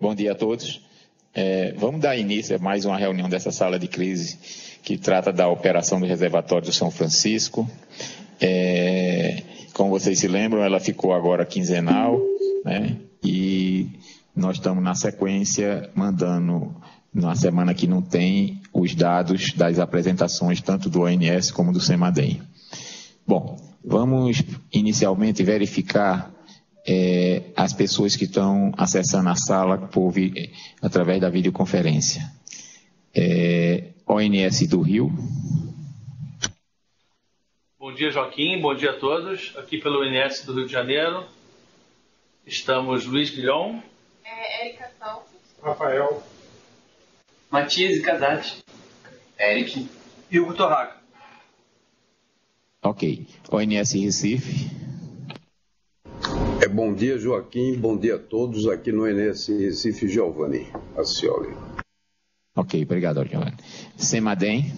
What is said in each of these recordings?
Bom dia a todos. Vamos dar início a mais uma reunião dessa sala de crise que trata da operação do reservatório do São Francisco. Como vocês se lembram, ela ficou agora quinzenal, né? E nós estamos na sequência mandando, na semana que não tem, os dados das apresentações tanto do ONS como do CEMADEM. Bom, vamos inicialmente verificar as pessoas que estão acessando a sala através da videoconferência. ONS do Rio. Bom dia, Joaquim. Bom dia a todos. Aqui pelo ONS do Rio de Janeiro. Estamos Luiz Guilhom. Érica Santos. Rafael. Matias e Cadate. Eric. E Hugo Torraca. Ok. ONS Recife. Bom dia, Joaquim. Bom dia a todos. Aqui no ONS Recife, Giovanni Acioli. Ok, obrigado, Giovanni. CEMADEM.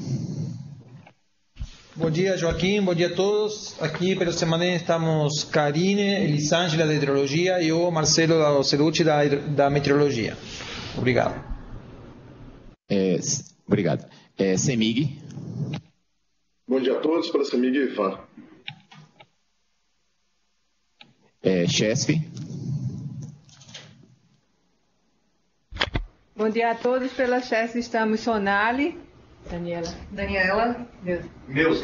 Bom dia, Joaquim. Bom dia a todos. Aqui pelo CEMADEM estamos Karine, Elisângela da Hidrologia e o Marcelo Cerucci da Meteorologia. Obrigado. Obrigado. CEMIG. Bom dia a todos, para CEMIG e IFAR. CHESF. Bom dia a todos, pela CHESF estamos Sonali. Daniela. Neuza.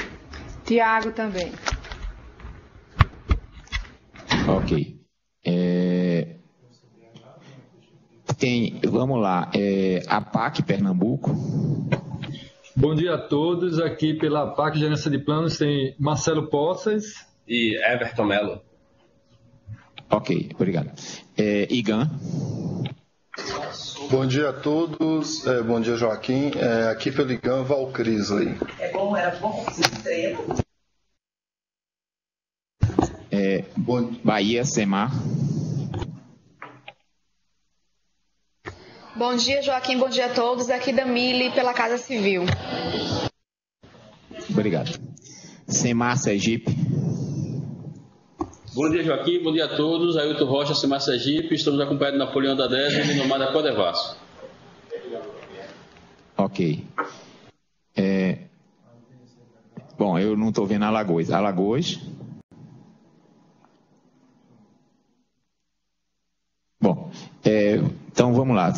Tiago também. Ok. Vamos lá. APAC Pernambuco. Bom dia a todos. Aqui pela APAC Gerência de Planos tem Marcelo Poças e Everton Mello. Ok, obrigado. IGAN. Bom dia a todos. Bom dia, Joaquim. Aqui pelo IGAN, Valcrisley. Era bom. Bahia, SEMAR. Bom dia, Joaquim. Bom dia a todos. Aqui da Mili, pela Casa Civil. Obrigado. SEMAR, Sergipe. Bom dia, Joaquim. Bom dia a todos. Ailton Rocha, SEMAR Sergipe. Estamos acompanhados de Napoleão da Désia e Nomada Codevasso. Ok. Bom, eu não estou vendo Alagoas. Alagoas. Bom, então vamos lá.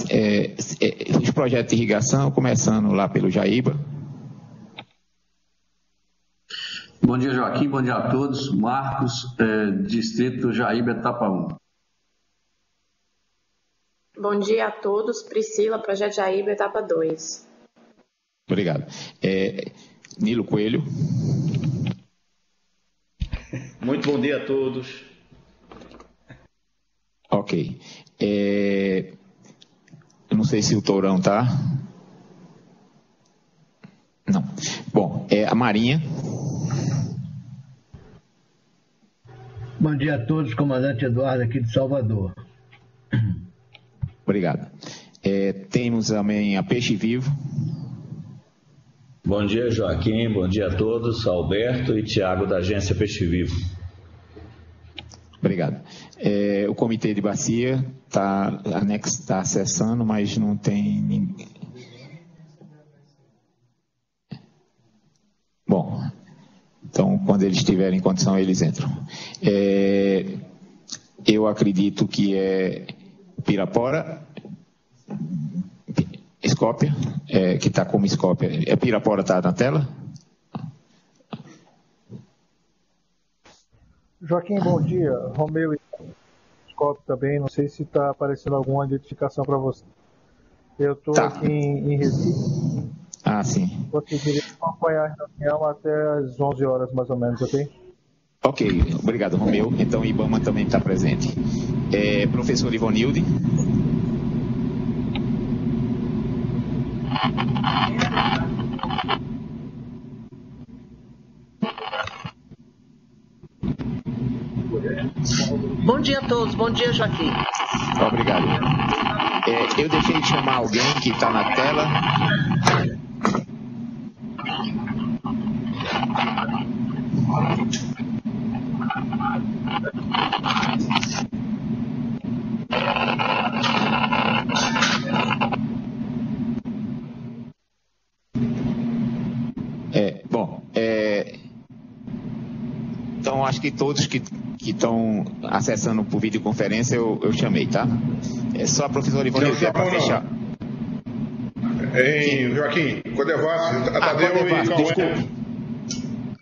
Os projetos de irrigação, começando lá pelo Jaíba. Bom dia, Joaquim. Bom dia a todos. Marcos, Distrito Jaíba, etapa 1. Bom dia a todos. Priscila, Projeto Jaíba, etapa 2. Obrigado. Nilo Coelho. Muito bom dia a todos. Ok. Eu não sei se o Tourão está. Não. Bom, a Marinha. Bom dia a todos, comandante Eduardo aqui de Salvador. Obrigado. Temos também a Peixe Vivo. Bom dia, Joaquim. Bom dia a todos. Alberto e Tiago da agência Peixe Vivo. Obrigado. O Comitê de Bacia está acessando, mas não tem ninguém. Bom, então quando eles tiverem condição, eles entram. Eu acredito que é Pirapora, Escópia, que está como Escópia. Pirapora está na tela? Joaquim, bom dia. Romeu e Escópia também. Não sei se está aparecendo alguma identificação para você. Eu estou aqui em Recife. Ah, sim. Conseguiria acompanhar a reunião até às 11 horas, mais ou menos, ok? Ok, obrigado, Romeu. Então, o IBAMA também está presente. Professor Ivonilde. Bom dia a todos. Bom dia, Joaquim. Obrigado. Eu deixei de chamar alguém que está na tela. acho que todos que estão acessando por videoconferência eu chamei, tá? É só a professora Ivone para fechar. Hein, Joaquim, Codevasf, Tadeu e Cauê. Desculpe.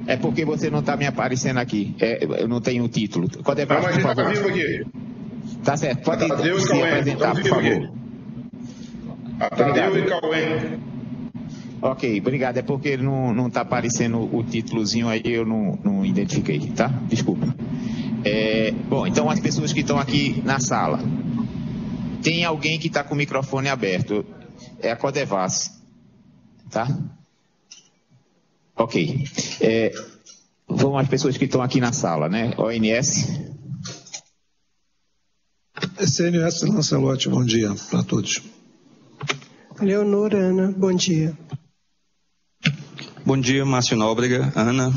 É porque você não está me aparecendo aqui. Eu não tenho o título. Codevasf, mas a gente está vivo aqui. Tá certo, pode Tadeu se apresentar, por favor. Tadeu e Cauê. Ok, obrigado. É porque não está aparecendo o títulozinho aí, eu não identifiquei, tá? Desculpa. Bom, então as pessoas que estão aqui na sala. Tem alguém que está com o microfone aberto. É a Codevasf, tá? Ok. Vamos às pessoas que estão aqui na sala, né? ONS. CNS Lancelotti, bom dia para todos. Leonor, Ana, bom dia. Bom dia, Márcio Nóbrega, Ana.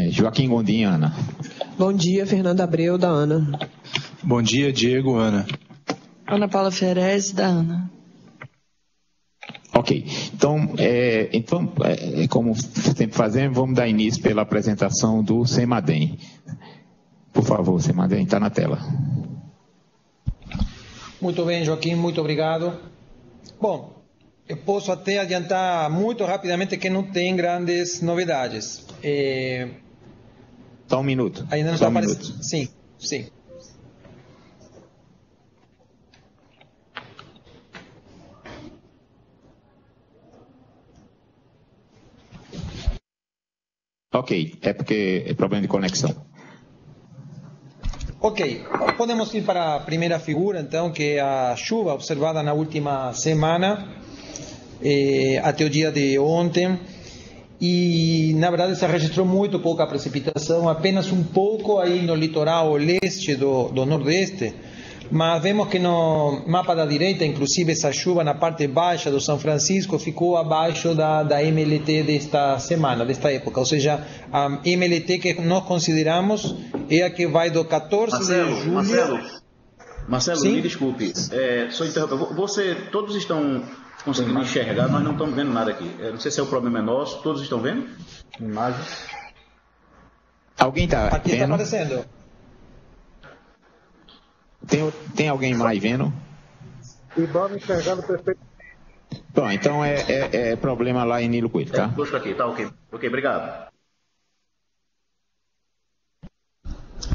Joaquim Gondim, Ana. Bom dia, Fernanda Abreu, da Ana. Bom dia, Diego, Ana. Ana Paula Ferez, da Ana. Ok. Então, como sempre fazemos, vamos dar início pela apresentação do Semadem. Por favor, Semadem, está na tela. Muito bem, Joaquim, muito obrigado. Bom, eu posso até adiantar muito rapidamente que não tem grandes novidades. Só um minuto. Ainda não está aparecendo. Sim, sim. Ok, é porque é problema de conexão. Ok, podemos ir para a primeira figura, então, que é a chuva observada na última semana, até o dia de ontem. E, na verdade, se registrou muito pouca precipitação, apenas um pouco aí no litoral leste do Nordeste. Mas vemos que no mapa da direita, inclusive, essa chuva na parte baixa do São Francisco ficou abaixo da MLT desta semana, desta época. Ou seja, a MLT que nós consideramos é a que vai do 14 de julho... Marcelo, me desculpe, só interromper. Todos estão conseguindo enxergar, nós não estamos vendo nada aqui. Não sei se é o problema nosso, todos estão vendo? Imagem. Alguém está vendo? Aqui está aparecendo. Tem alguém mais vendo? Ibama enxergando perfeito. Bom, então é problema lá em Nilo Coelho, tá? Busca aqui, tá ok. Ok, obrigado.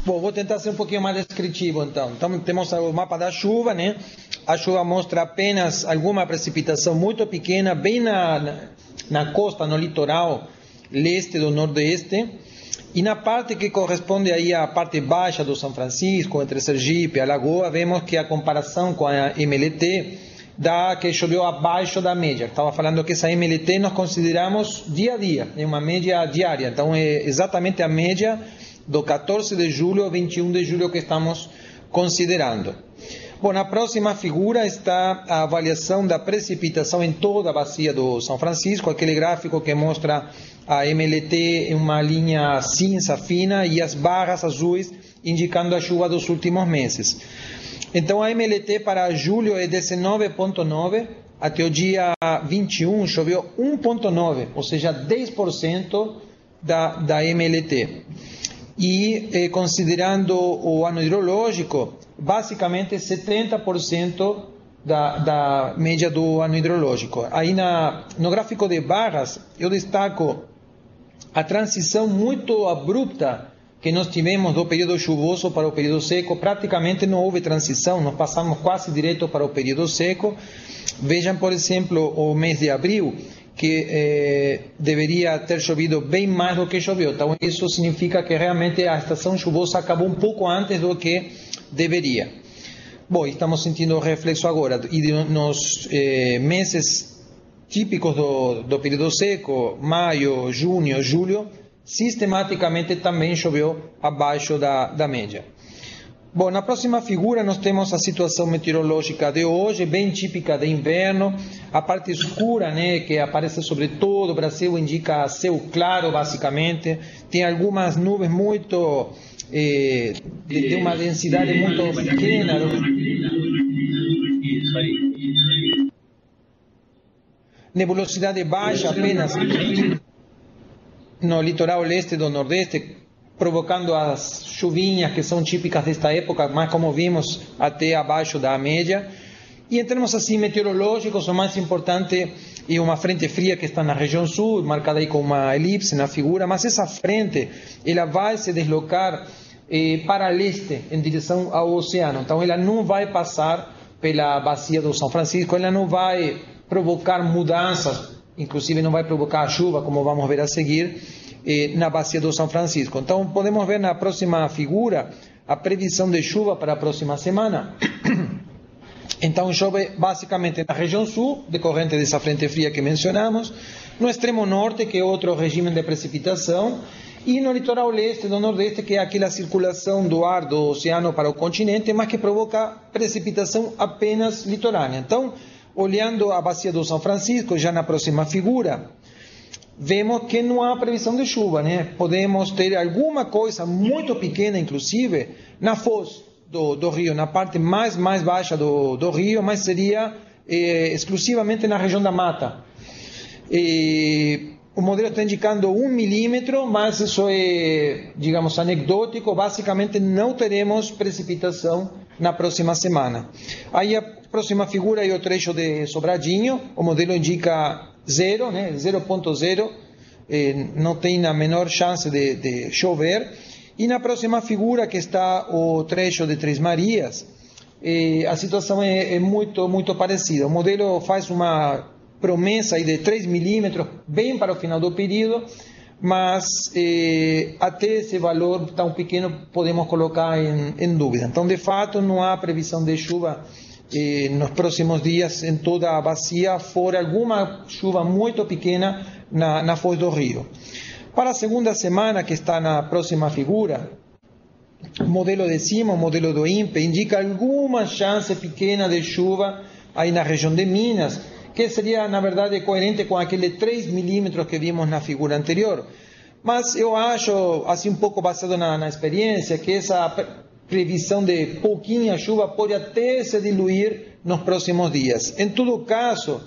Bom, vou tentar ser um pouquinho mais descritivo, então. Então, temos o mapa da chuva, né? A chuva mostra apenas alguma precipitação muito pequena, bem na costa, no litoral leste do Nordeste. E na parte que corresponde aí à parte baixa do São Francisco, entre Sergipe e Alagoas, vemos que a comparação com a MLT dá que choveu abaixo da média. Estava falando que essa MLT nós consideramos dia a dia, é uma média diária. Então é exatamente a média do 14 de julho ao 21 de julho que estamos considerando. Bom, na próxima figura está a avaliação da precipitação em toda a bacia do São Francisco, aquele gráfico que mostra a MLT em uma linha cinza fina e as barras azuis indicando a chuva dos últimos meses. Então a MLT para julho é 19,9, até o dia 21 choveu 1,9, ou seja, 10% da MLT. E considerando o ano hidrológico, basicamente 70% da média do ano hidrológico. Aí no gráfico de barras, eu destaco a transição muito abrupta que nós tivemos do período chuvoso para o período seco. Praticamente não houve transição, nós passamos quase direto para o período seco. Vejam, por exemplo, o mês de abril, que deveria ter chovido bem mais do que choveu. Então, isso significa que realmente a estação chuvosa acabou um pouco antes do que deveria. Bom, estamos sentindo o reflexo agora. E nos meses típicos do período seco, maio, junho, julho, sistematicamente também choveu abaixo da média. Bom, na próxima figura nós temos a situação meteorológica de hoje, bem típica de inverno. A parte escura, né, que aparece sobre todo o Brasil, indica céu claro, basicamente. Tem algumas nuvens muito de uma densidade muito pequena. Nebulosidade baixa apenas no litoral leste do Nordeste, provocando as chuvinhas que são típicas desta época, mas como vimos, até abaixo da média. E em termos assim meteorológicos, o mais importante é uma frente fria que está na região sul, marcada aí com uma elipse na figura, mas essa frente ela vai se deslocar para leste, em direção ao oceano. Então ela não vai passar pela bacia do São Francisco, ela não vai provocar mudanças, inclusive não vai provocar chuva, como vamos ver a seguir, na bacia do São Francisco. Então podemos ver na próxima figura a previsão de chuva para a próxima semana. Então chove basicamente na região sul, decorrente dessa frente fria que mencionamos, no extremo norte, que é outro regime de precipitação, e no litoral leste do nordeste, que é aquela circulação do ar do oceano para o continente, mas que provoca precipitação apenas litorânea. Então, olhando a bacia do São Francisco, já na próxima figura, vemos que não há previsão de chuva, né? Podemos ter alguma coisa muito pequena, inclusive, na foz do rio, na parte mais baixa do rio, mas seria exclusivamente na região da mata. O modelo está indicando 1 milímetro, mas isso é, digamos, anecdótico. Basicamente não teremos precipitação na próxima semana. Aí a próxima figura é o trecho de Sobradinho. O modelo indica 0, né? 0.0, não tem a menor chance de chover. E na próxima figura, que está o trecho de Três Marias, a situação é muito parecida. O modelo faz uma promessa aí de 3 milímetros, bem para o final do período, mas até esse valor tão pequeno podemos colocar em dúvida. Então, de fato, não há previsão de chuva nos próximos dias em toda a bacia, fora alguma chuva muito pequena na foz do rio. Para a segunda semana, que está na próxima figura, o modelo de cima, o modelo do INPE, indica alguma chance pequena de chuva aí na região de Minas, que seria, na verdade, coerente com aquele 3 milímetros que vimos na figura anterior. Mas eu acho, assim, um pouco baseado na experiência, que essa previsão de pouquinha chuva pode até se diluir nos próximos dias. Em todo caso,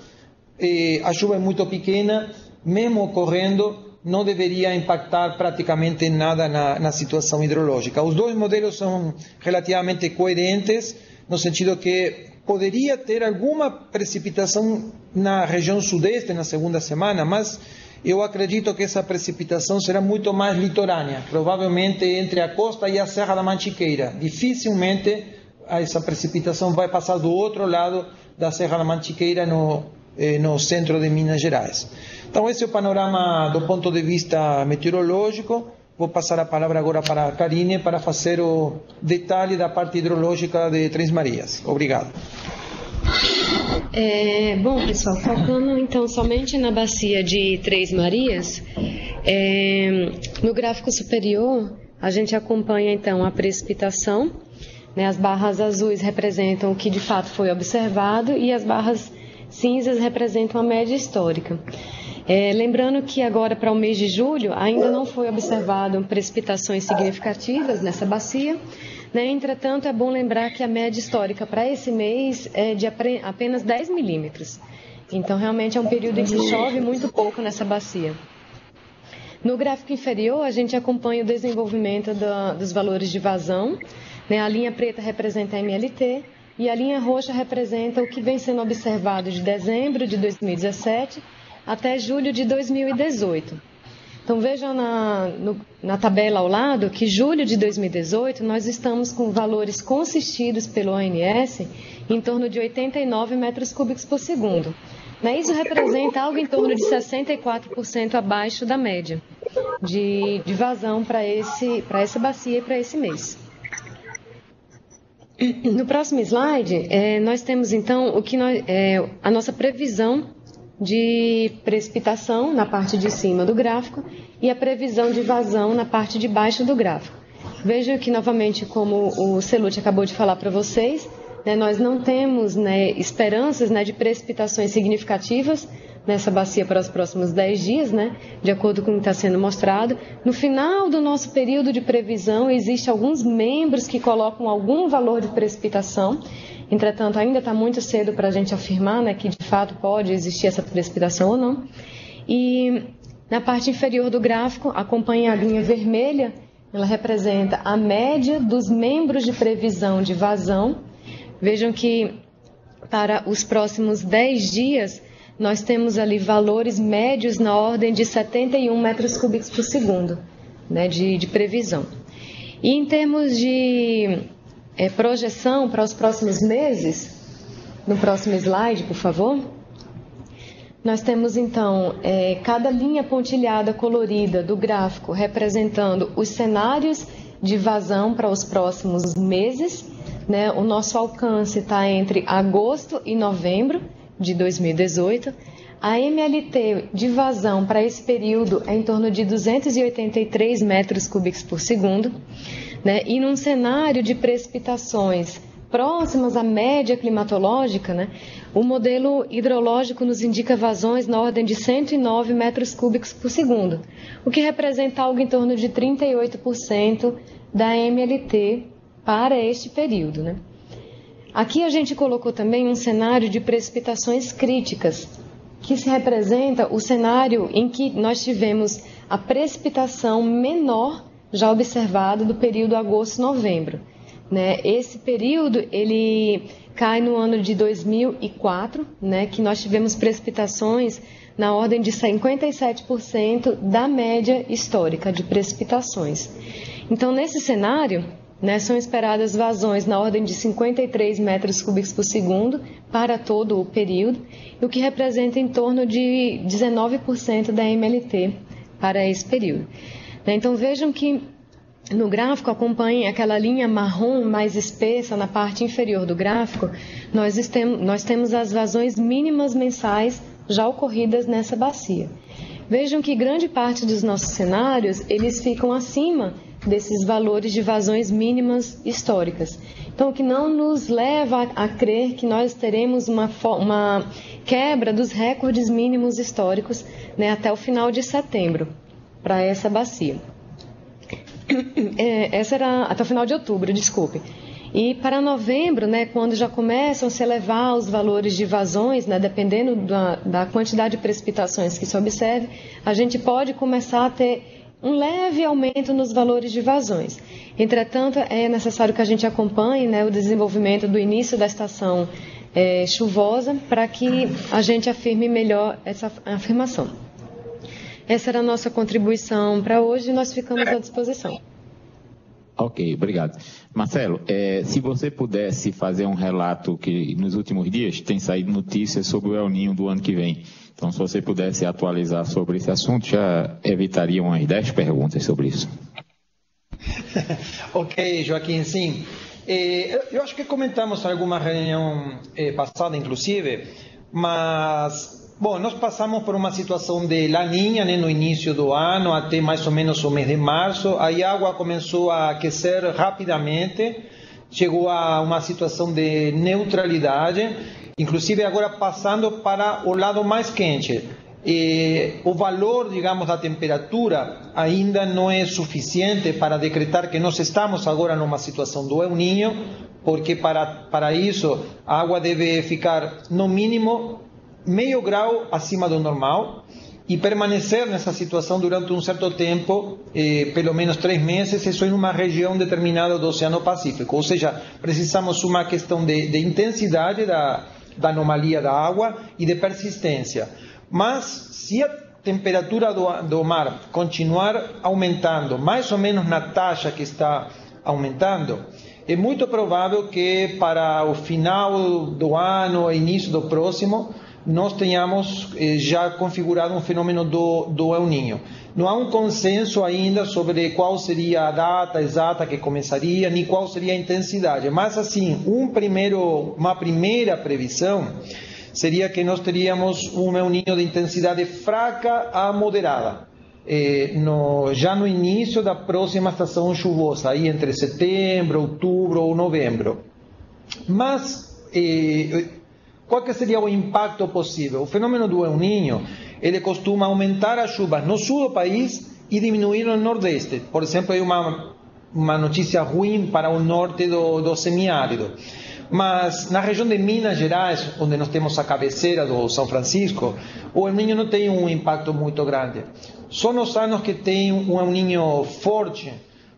a chuva é muito pequena, mesmo ocorrendo, não deveria impactar praticamente nada na situação hidrológica. Os dois modelos são relativamente coerentes, no sentido que poderia ter alguma precipitação na região sudeste na segunda semana, mas eu acredito que essa precipitação será muito mais litorânea, provavelmente entre a costa e a Serra da Mantiqueira. Dificilmente essa precipitação vai passar do outro lado da Serra da Mantiqueira, no centro de Minas Gerais. Então esse é o panorama do ponto de vista meteorológico. Vou passar a palavra agora para a Karine para fazer o detalhe da parte hidrológica de Três Marias. Obrigado. Bom, pessoal, focando então somente na bacia de Três Marias, no gráfico superior a gente acompanha então a precipitação, né? As barras azuis representam o que de fato foi observado e as barras cinzas representam a média histórica. Lembrando que agora para o mês de julho ainda não foi observado precipitações significativas nessa bacia, né? Entretanto, é bom lembrar que a média histórica para esse mês é de apenas 10 milímetros. Então, realmente é um período em que chove muito pouco nessa bacia. No gráfico inferior, a gente acompanha o desenvolvimento dos valores de vazão, né? A linha preta representa a MLT e a linha roxa representa o que vem sendo observado de dezembro de 2017 até julho de 2018. Então vejam na tabela ao lado que julho de 2018 nós estamos com valores consistidos pelo ONS em torno de 89 metros cúbicos por segundo. Isso representa algo em torno de 64% abaixo da média de vazão para essa bacia e para esse mês. No próximo slide, nós temos então a nossa previsão de precipitação na parte de cima do gráfico e a previsão de vazão na parte de baixo do gráfico. Vejam que, novamente, como o Celute acabou de falar para vocês, nós não temos esperanças de precipitações significativas nessa bacia para os próximos 10 dias, de acordo com o que está sendo mostrado. No final do nosso período de previsão, existem alguns membros que colocam algum valor de precipitação. Entretanto, ainda está muito cedo para a gente afirmar que de fato pode existir essa precipitação ou não. E na parte inferior do gráfico, acompanha a linha vermelha, ela representa a média dos membros de previsão de vazão. Vejam que para os próximos 10 dias, nós temos ali valores médios na ordem de 71 metros cúbicos por segundo, né, de previsão. E em termos de projeção para os próximos meses, no próximo slide, por favor, nós temos então cada linha pontilhada colorida do gráfico representando os cenários de vazão para os próximos meses, né? O nosso alcance está entre agosto e novembro de 2018. A MLT de vazão para esse período é em torno de 283 metros cúbicos por segundo, né? E num cenário de precipitações próximas à média climatológica, né, o modelo hidrológico nos indica vazões na ordem de 109 metros cúbicos por segundo, o que representa algo em torno de 38% da MLT para este período, né? Aqui a gente colocou também um cenário de precipitações críticas, que se representa o cenário em que nós tivemos a precipitação menor já observada do período agosto-novembro. Né? Esse período ele cai no ano de 2004, né, que nós tivemos precipitações na ordem de 57% da média histórica de precipitações. Então, nesse cenário, né, são esperadas vazões na ordem de 53 metros cúbicos por segundo para todo o período, o que representa em torno de 19% da MLT para esse período. Então, vejam que no gráfico, acompanhem aquela linha marrom mais espessa na parte inferior do gráfico, nós temos as vazões mínimas mensais já ocorridas nessa bacia. Vejam que grande parte dos nossos cenários, eles ficam acima desses valores de vazões mínimas históricas. Então, o que não nos leva a crer que nós teremos uma quebra dos recordes mínimos históricos, né, até o final de setembro, para essa bacia. Essa era até o final de outubro, desculpe. E para novembro, né, quando já começam a se elevar os valores de vazões, né, dependendo da quantidade de precipitações que se observe, a gente pode começar a ter um leve aumento nos valores de vazões. Entretanto, é necessário que a gente acompanhe, né, o desenvolvimento do início da estação chuvosa para que a gente afirme melhor essa afirmação. Essa era a nossa contribuição para hoje e nós ficamos à disposição. Ok, obrigado. Marcelo, se você pudesse fazer um relato que nos últimos dias tem saído notícias sobre o El Niño do ano que vem. Então, se você pudesse atualizar sobre esse assunto, já evitaria umas 10 perguntas sobre isso. Ok, Joaquim, sim. Eu acho que comentamos em alguma reunião passada, inclusive, mas... Bom, nós passamos por uma situação de laninha, né, no início do ano, até mais ou menos o mês de março. Aí a água começou a aquecer rapidamente, chegou a uma situação de neutralidade, inclusive agora passando para o lado mais quente. O valor, digamos, da temperatura ainda não é suficiente para decretar que nós estamos agora numa situação do El Niño, porque para isso a água deve ficar no mínimo meio grau acima do normal e permanecer nessa situação durante um certo tempo, pelo menos 3 meses, isso em uma região determinada do Oceano Pacífico. Ou seja, precisamos uma questão de intensidade da anomalia da água e de persistência. Mas, se a temperatura do mar continuar aumentando, mais ou menos na taxa que está aumentando, é muito provável que para o final do ano, início do próximo, nós tenhamos já configurado um fenômeno do El Niño. Não há um consenso ainda sobre qual seria a data exata que começaria, nem qual seria a intensidade. Mas, assim, uma primeira previsão seria que nós teríamos um El Niño de intensidade fraca a moderada, já no início da próxima estação chuvosa, aí entre setembro, outubro ou novembro. Mas... qual que seria o impacto possível? O fenômeno do El Niño, ele costuma aumentar as chuvas no sul do país e diminuir no nordeste. Por exemplo, é uma notícia ruim para o norte do semiárido. Mas na região de Minas Gerais, onde nós temos a cabeceira do São Francisco, o El Niño não tem um impacto muito grande. Só nos anos que tem um El Niño forte,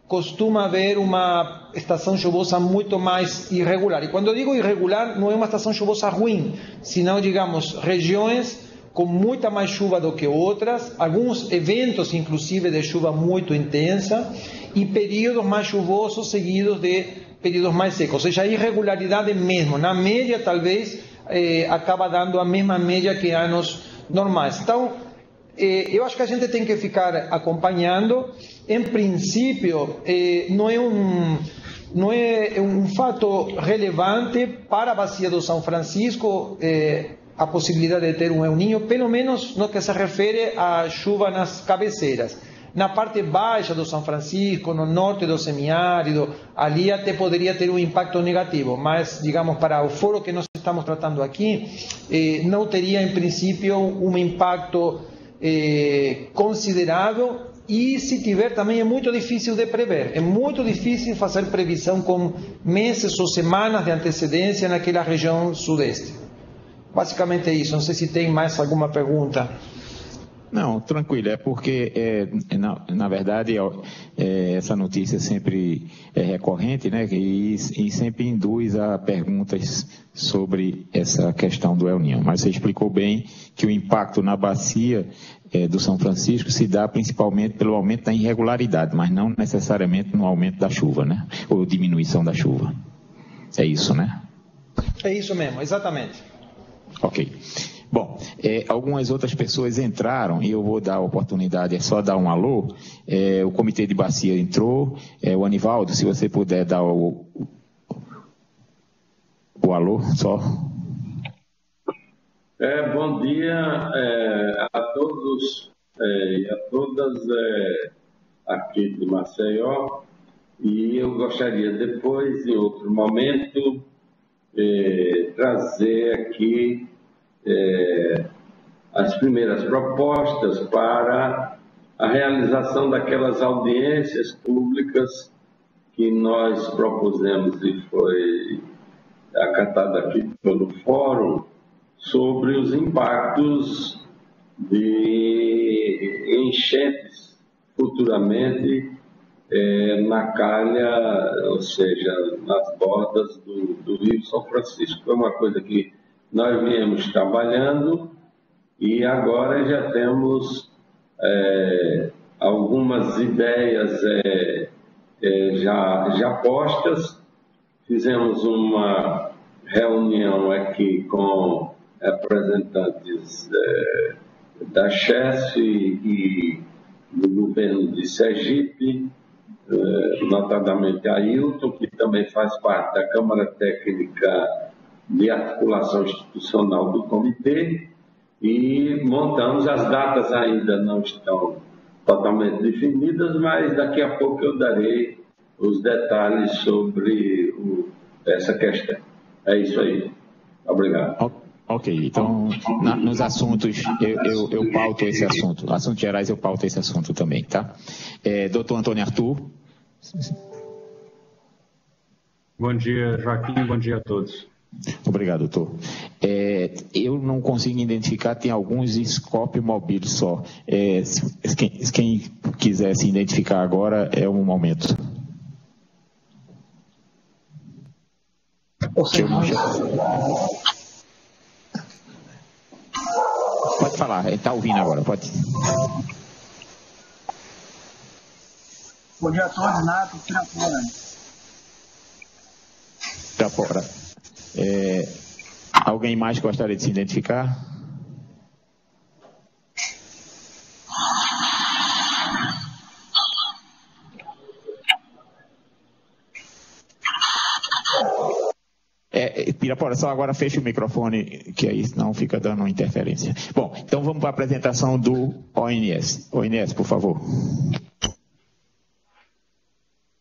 costuma haver uma estação chuvosa muito mais irregular. E quando eu digo irregular, não é uma estação chuvosa ruim, senão, digamos, regiões com muita mais chuva do que outras, alguns eventos, inclusive, de chuva muito intensa, e períodos mais chuvosos seguidos de períodos mais secos. Ou seja, irregularidade mesmo. Na média, talvez, acaba dando a mesma média que anos normais. Então, eu acho que a gente tem que ficar acompanhando. Em princípio, não é um fato relevante para a bacia do São Francisco a possibilidade de ter um El Niño, pelo menos no que se refere à chuva nas cabeceiras. Na parte baixa do São Francisco, no norte do semiárido, ali até poderia ter um impacto negativo, mas, digamos, para o foro que nós estamos tratando aqui, não teria, em princípio, um impacto considerável. E se tiver, também é muito difícil de prever. É muito difícil fazer previsão com meses ou semanas de antecedência naquela região sudeste. Basicamente é isso. Não sei se tem mais alguma pergunta. Não, tranquilo. É porque, na verdade, essa notícia sempre é recorrente, né? E sempre induz a perguntas sobre essa questão do El Niño. Mas você explicou bem que o impacto na bacia do São Francisco se dá principalmente pelo aumento da irregularidade, mas não necessariamente no aumento da chuva, né? Ou diminuição da chuva. É isso, né? É isso mesmo, exatamente. Ok. Bom, algumas outras pessoas entraram e eu vou dar a oportunidade, é só dar um alô. O comitê de bacia entrou. O Anivaldo, se você puder dar o alô, só. Bom dia a todos e a todas aqui de Maceió. E eu gostaria depois, em outro momento, trazer aqui as primeiras propostas para a realização daquelas audiências públicas que nós propusemos e foi acatado aqui pelo Fórum sobre os impactos de enchentes futuramente na calha, ou seja, nas bordas do Rio São Francisco. É uma coisa que nós viemos trabalhando e agora já temos algumas ideias já postas. Fizemos uma reunião aqui com representantes da Chesf e do governo de Sergipe, notadamente a Ailton, que também faz parte da Câmara Técnica de Articulação Institucional do Comitê, e montamos. As datas ainda não estão totalmente definidas, mas daqui a pouco eu darei os detalhes sobre essa questão. É isso aí. Obrigado. Ok, então nos assuntos eu pauto esse assunto. Assuntos gerais eu pauto esse assunto também, tá? Doutor Antônio Arthur. Bom dia, Joaquim. Bom dia a todos. Obrigado, doutor. Eu não consigo identificar, tem alguns Scope Mobile só. Quem quiser se identificar agora é o momento. Pode falar, está ouvindo agora, pode. Bom dia a todos, Renato, Pirapora. Alguém mais gostaria de se identificar? Pirapora, só agora fecha o microfone, que aí não fica dando interferência. Bom, então vamos para a apresentação do ONS. ONS, por favor.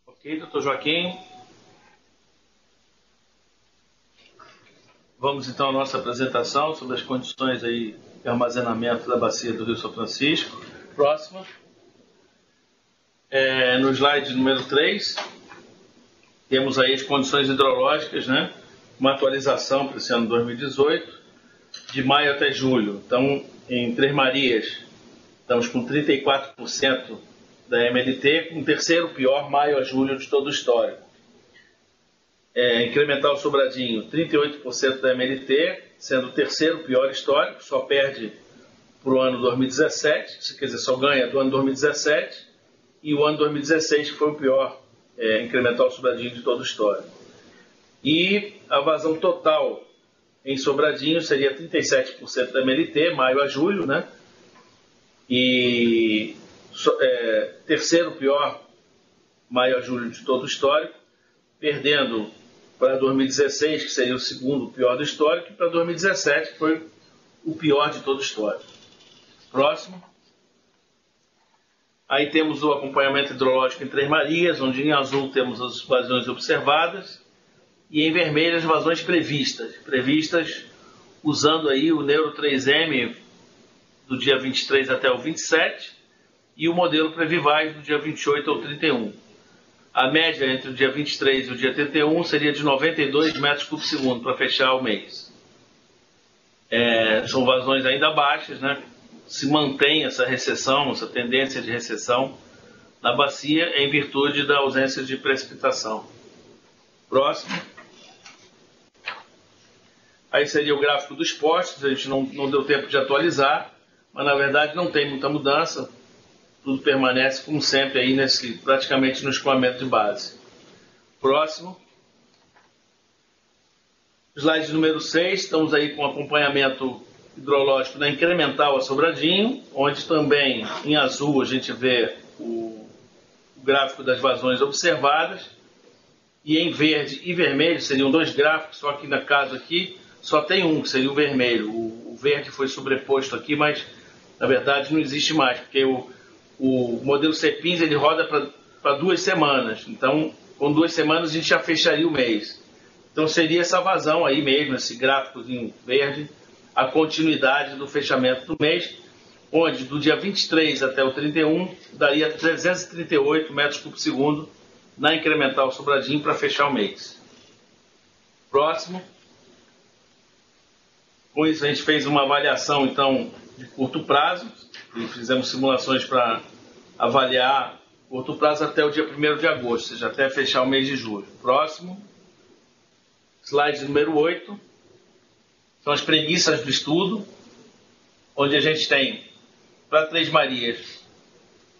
Ok, doutor Joaquim. Vamos então à nossa apresentação sobre as condições aí de armazenamento da bacia do Rio São Francisco. Próxima. No slide número 3, temos aí as condições hidrológicas, né? Uma atualização para esse ano 2018, de maio até julho. Então, em Três Marias, estamos com 34% da MLT, com o terceiro pior maio a julho de todo o histórico. Incremental Sobradinho, 38% da MLT, sendo o terceiro pior histórico, só perde para o ano 2017, quer dizer, só ganha do ano 2017, e o ano 2016 que foi o pior incremental Sobradinho de todo o histórico. E a vazão total em Sobradinho seria 37% da MLT, maio a julho, né? E terceiro pior maio a julho de todo o histórico, perdendo para 2016, que seria o segundo pior do histórico, e para 2017, que foi o pior de todo o histórico. Próximo. Aí temos o acompanhamento hidrológico em Três Marias, onde em azul temos as vazões observadas e em vermelho as vazões previstas usando aí o Neuro 3M do dia 23 até o 27 e o modelo Previvais do dia 28 ao 31. A média entre o dia 23 e o dia 31 seria de 92 metros por segundo para fechar o mês. São vazões ainda baixas, né? Se mantém essa recessão, essa tendência de recessão na bacia em virtude da ausência de precipitação. Próximo. Aí seria o gráfico dos postes, a gente não deu tempo de atualizar, mas na verdade não tem muita mudança. Tudo permanece como sempre aí praticamente no escoamento de base. Próximo. Slide número 6, estamos aí com acompanhamento hidrológico da incremental a Sobradinho, onde também em azul a gente vê o gráfico das vazões observadas, e em verde e vermelho seriam dois gráficos, só que no caso aqui só tem um, que seria o vermelho. O verde foi sobreposto aqui, mas na verdade não existe mais, porque o modelo CEPINS ele roda para 2 semanas, então com 2 semanas a gente já fecharia o mês. Então seria essa vazão aí mesmo, esse gráficozinho verde, a continuidade do fechamento do mês, onde do dia 23 até o 31 daria 338 metros por segundo na incremental Sobradinho para fechar o mês. Próximo. Com isso a gente fez uma avaliação então de curto prazo, e fizemos simulações para avaliar curto prazo até o dia 1º de agosto, ou seja, até fechar o mês de julho. Próximo. Slide número 8. São as premissas do estudo, onde a gente tem, para Três Marias,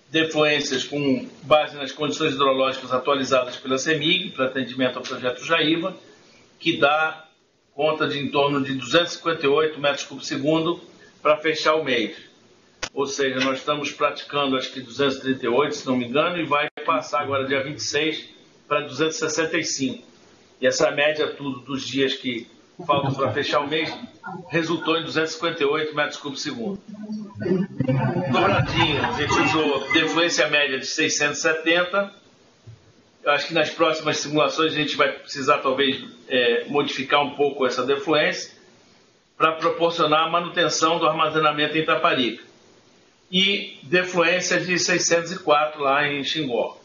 defluências com base nas condições hidrológicas atualizadas pela CEMIG, para atendimento ao projeto Jaíba, que dá conta de em torno de 258 metros por segundo para fechar o mês. Ou seja, nós estamos praticando acho que 238, se não me engano, e vai passar agora dia 26 para 265. E essa média tudo dos dias que faltam para fechar o mês resultou em 258 metros por segundo. Dobradinho, a gente usou defluência média de 670. Eu acho que nas próximas simulações a gente vai precisar talvez modificar um pouco essa defluência para proporcionar a manutenção do armazenamento em Taparica. E defluência de 604 lá em Xingó,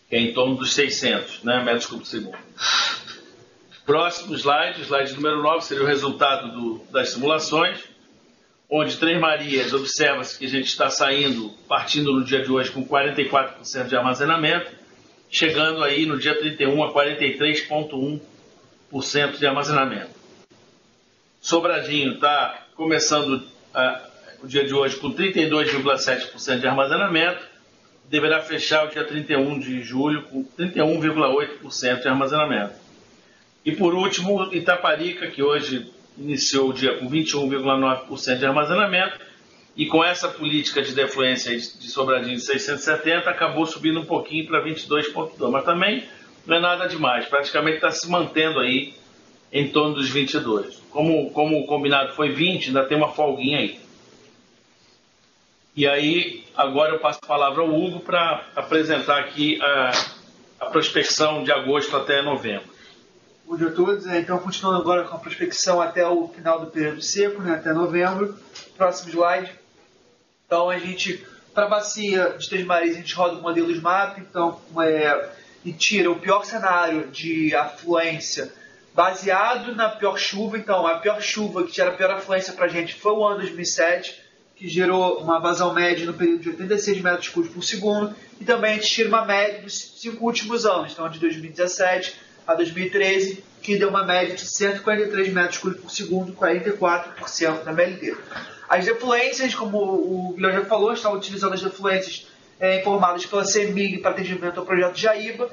que é em torno dos 600 metros por segundo. Próximo slide, slide número 9, seria o resultado das simulações, onde Três Marias observa-se que a gente está partindo no dia de hoje com 44% de armazenamento, chegando aí no dia 31 a 43,1% de armazenamento. Sobradinho está começando o dia de hoje com 32,7% de armazenamento, deverá fechar o dia 31 de julho com 31,8% de armazenamento. E por último, Itaparica, que hoje iniciou o dia com 21,9% de armazenamento, e com essa política de defluência de Sobradinho de 670, acabou subindo um pouquinho para 22,2%. Mas também não é nada demais, praticamente está se mantendo aí em torno dos 22%. Como o combinado foi 20%, ainda tem uma folguinha aí. E aí, agora eu passo a palavra ao Hugo para apresentar aqui a prospecção de agosto até novembro. Bom dia a todos. Então, continuando agora com a prospecção até o final do período seco, até novembro. Próximo slide. Então, a gente, para a bacia de Três Marias, a gente roda o modelo SMAP, então, e tira o pior cenário de afluência baseado na pior chuva. Então, a pior chuva que gera a pior afluência para a gente foi o ano 2007, que gerou uma vazão média no período de 86 metros cúbicos por segundo, e também a gente tira uma média dos 5 últimos anos, então de 2017 a 2013, que deu uma média de 143 metros cúbicos por segundo, 44% da MLT. As defluências, como o Guilherme já falou, está utilizando as defluências informadas pela CEMIG para atendimento ao projeto Jaíba.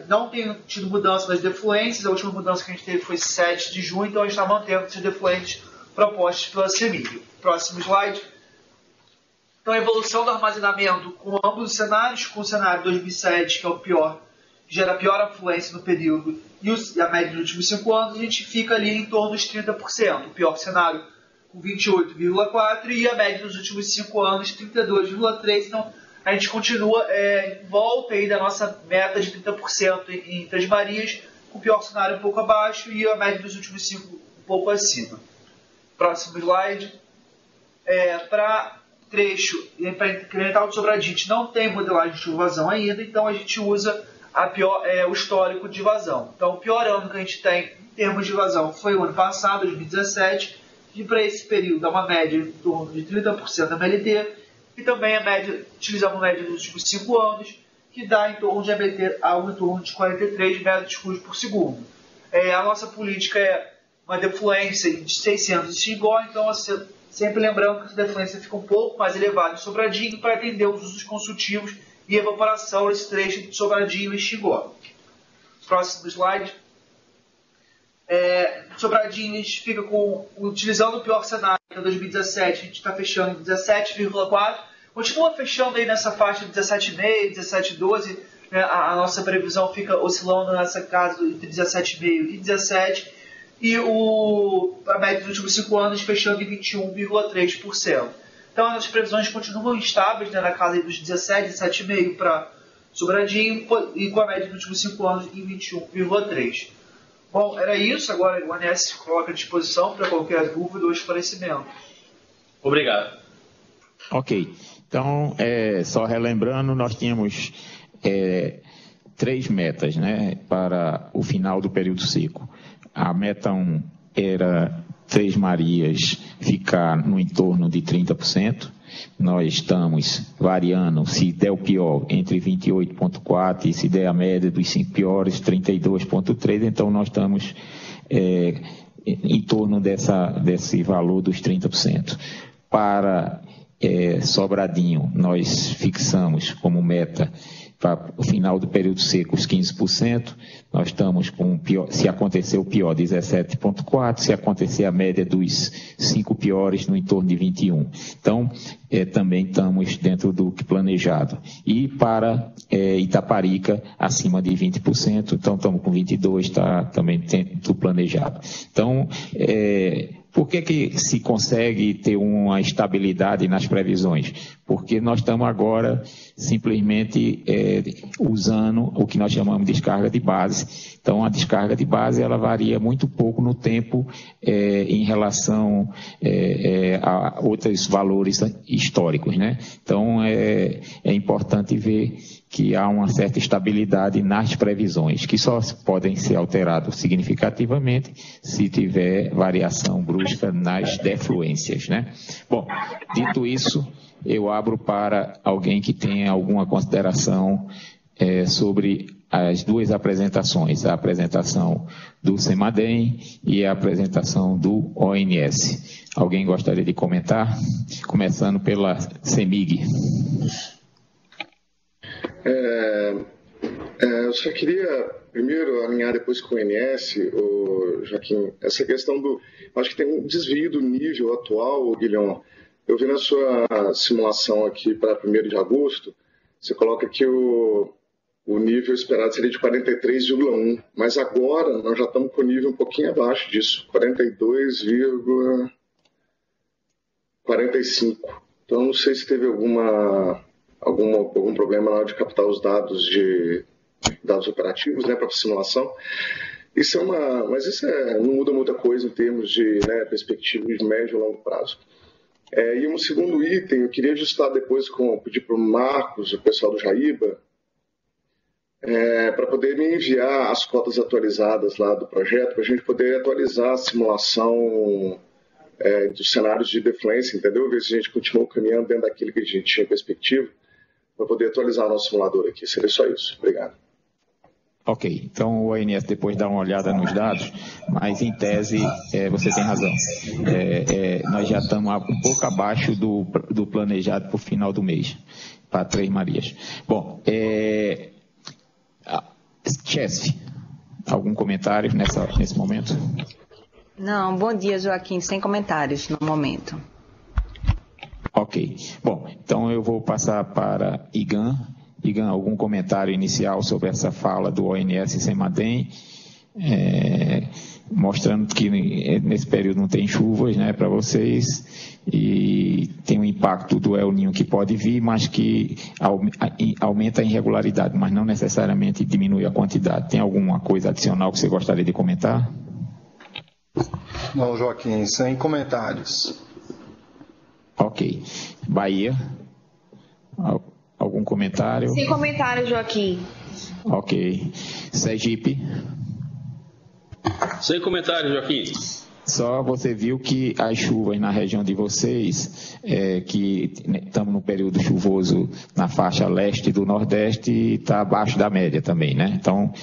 Não tem tido mudança nas defluências, a última mudança que a gente teve foi 7 de junho, então a gente está mantendo essas defluências propostas pela CEMIG. Próximo slide. Então, a evolução do armazenamento com ambos os cenários, com o cenário 2007, que é o pior, gera pior afluência no período, e a média dos últimos 5 anos, a gente fica ali em torno dos 30%. O pior cenário com 28,4% e a média dos últimos 5 anos, 32,3%. Então, a gente continua em volta aí da nossa meta de 30% em Três Marias, com o pior cenário um pouco abaixo e a média dos últimos 5 um pouco acima. Próximo slide. Para trecho para incremental do Sobradinho, a gente não tem modelagem de vazão ainda, então a gente usa o histórico de vazão. Então, o pior ano que a gente tem em termos de vazão foi o ano passado, 2017, e para esse período dá uma média em torno de 30% da MLT, e também a média, utilizamos a média dos últimos 5 anos, que dá em torno de MLT algo em torno de 43 metros cúbicos por segundo. A nossa política é uma defluência de 600 de Xingó, então sempre lembrando que essa defluência fica um pouco mais elevada em Sobradinho para atender os usos consultivos e evaporação nesse trecho de Sobradinho e Xingó. Próximo slide. Sobradinho, a gente fica utilizando o pior cenário, que é 2017, a gente está fechando em 17,4%, continua fechando aí nessa faixa de 17,5%, 17,12%, né? A nossa previsão fica oscilando nessa casa entre 17,5% e 17%, e a média dos últimos 5 anos fechando em 21,3%. Então, as previsões continuam estáveis, né, na casa dos 17, 17,5% para Sobradinho, e com a média dos últimos 5 anos em 21,3%. Bom, era isso. Agora o ANS coloca à disposição para qualquer dúvida ou esclarecimento. Obrigado. Ok. Então, só relembrando, nós tínhamos 3 metas, né, para o final do período seco. A meta 1 era Três Marias ficar no entorno de 30%. Nós estamos variando, se der o pior, entre 28,4% e se der a média dos 5 piores, 32,3%. Então, nós estamos em torno desse valor dos 30%. Para Sobradinho, nós fixamos como meta para o final do período seco os 15%, nós estamos com se acontecer o pior, 17,4%, se acontecer a média dos 5 piores, no entorno de 21%. Então, também estamos dentro do que planejado. E para Itaparica, acima de 20%, então estamos com 22%, está também dentro do planejado. Então, por que se consegue ter uma estabilidade nas previsões? Porque nós estamos agora simplesmente usando o que nós chamamos de descarga de base. Então, a descarga de base ela varia muito pouco no tempo em relação a outros valores históricos, né? Então, é importante ver que há uma certa estabilidade nas previsões, que só podem ser alteradas significativamente se tiver variação brusca nas defluências, né? Bom, dito isso, eu abro para alguém que tenha alguma consideração sobre as 2 apresentações, a apresentação do CEMADEM e a apresentação do ONS. Alguém gostaria de comentar? Começando pela CEMIG. Eu só queria primeiro alinhar depois com o ONS, Joaquim, essa questão acho que tem um desvio do nível atual, Guilherme. Eu vi na sua simulação aqui para 1º de agosto, você coloca que o nível esperado seria de 43,1, mas agora nós já estamos com o nível um pouquinho abaixo disso, 42,45. Então não sei se teve algum problema na hora de captar os dados operativos, né, para a simulação. Mas isso não muda muita coisa em termos de, né, perspectiva de médio e longo prazo. E um segundo item, eu queria ajustar depois, pedir para o Marcos, o pessoal do Jaíba, para poder me enviar as cotas atualizadas lá do projeto, para a gente poder atualizar a simulação dos cenários de defluência, entendeu? Ver se a gente continua caminhando dentro daquilo que a gente tinha perspectiva, para poder atualizar o nosso simulador aqui. Seria só isso. Obrigado. Ok, então o ONS depois dá uma olhada nos dados, mas em tese você tem razão. Nós já estamos um pouco abaixo do planejado para o final do mês, para Três Marias. Bom, Chesf, algum comentário nesse momento? Não, bom dia, Joaquim, sem comentários no momento. Ok, bom, então eu vou passar para Igan. Igan, algum comentário inicial sobre essa fala do ONS Semadem, mostrando que nesse período não tem chuvas, né, para vocês, e tem um impacto do El Niño que pode vir, mas que aumenta a irregularidade, mas não necessariamente diminui a quantidade. Tem alguma coisa adicional que você gostaria de comentar? Não, Joaquim, sem comentários. Ok. Bahia? Algum comentário? Sem comentário, Joaquim. Ok. Sergipe? Sem comentário, Joaquim. Só você viu que as chuvas na região de vocês, que estamos no período chuvoso na faixa leste do Nordeste, está abaixo da média também, né? Então,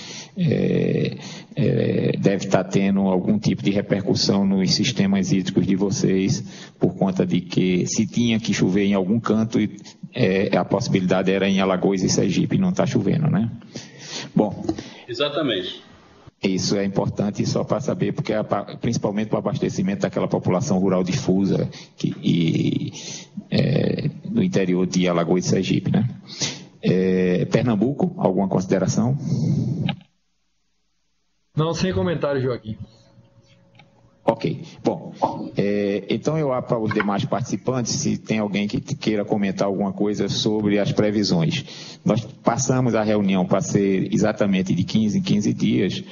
deve estar tendo algum tipo de repercussão nos sistemas hídricos de vocês, por conta de que se tinha que chover em algum canto, a possibilidade era em Alagoas e Sergipe, não está chovendo, né? Bom. Exatamente. Isso é importante só para saber, porque principalmente para o abastecimento daquela população rural difusa no interior de Alagoas e Sergipe, né? Pernambuco, alguma consideração? Não, sem comentário, Joaquim. Ok. Bom, então eu abro para os demais participantes, se tem alguém que queira comentar alguma coisa sobre as previsões. Nós passamos a reunião para ser exatamente de 15 em 15 dias,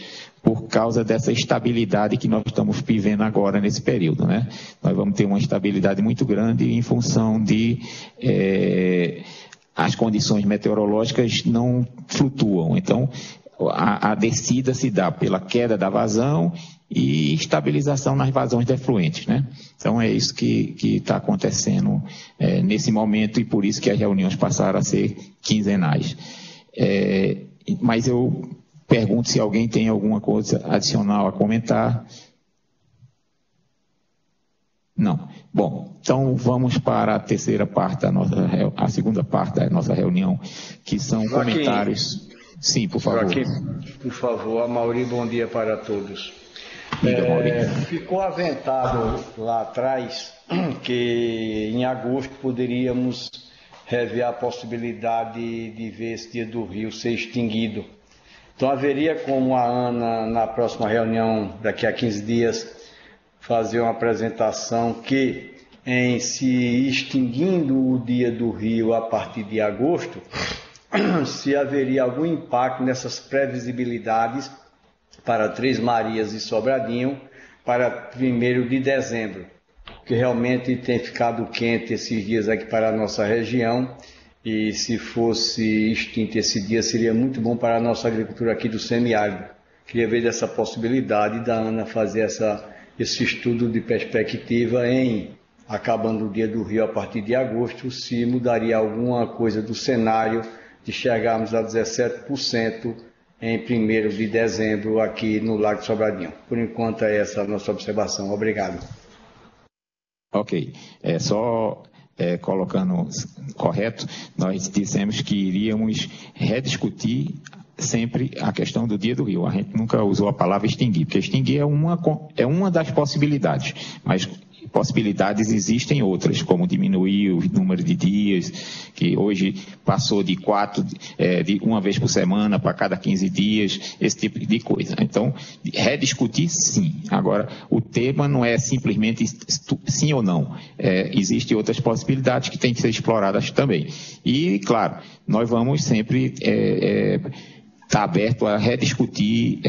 por causa dessa estabilidade que nós estamos vivendo agora nesse período, né? Nós vamos ter uma estabilidade muito grande em função de as condições meteorológicas não flutuam. Então, a descida se dá pela queda da vazão e estabilização nas vazões defluentes, né? Então é isso que está acontecendo nesse momento, e por isso que as reuniões passaram a ser quinzenais. Mas eu pergunto se alguém tem alguma coisa adicional a comentar. Não. Bom, então vamos para a terceira parte a segunda parte da nossa reunião, que são Joaquim, comentários. Sim, por favor. Joaquim, por favor, Amauri, bom dia para todos. Ficou aventado lá atrás que em agosto poderíamos rever a possibilidade de ver esse dia do Rio ser extinguido. Então haveria como a Ana, na próxima reunião, daqui a 15 dias, fazer uma apresentação que, em se extinguindo o dia do Rio a partir de agosto, se haveria algum impacto nessas previsibilidades para Três Marias e Sobradinho para 1º de dezembro, que realmente tem ficado quente esses dias aqui para a nossa região, e se fosse extinto esse dia seria muito bom para a nossa agricultura aqui do semiárido. Queria ver dessa possibilidade da Ana fazer esse estudo de perspectiva em, acabando o dia do Rio a partir de agosto, se mudaria alguma coisa do cenário de chegarmos a 17% em 1º de dezembro aqui no Lago de Sobradinho. Por enquanto é essa a nossa observação. Obrigado. Ok. Colocando correto, nós dissemos que iríamos rediscutir sempre a questão do dia do Rio. A gente nunca usou a palavra extinguir, porque extinguir é uma das possibilidades, mas possibilidades existem outras, como diminuir o número de dias, que hoje passou de 4, de uma vez por semana para cada 15 dias, esse tipo de coisa. Então, rediscutir sim. Agora, o tema não é simplesmente sim ou não. Existem outras possibilidades que têm que ser exploradas também. E, claro, nós vamos sempre estar aberto a rediscutir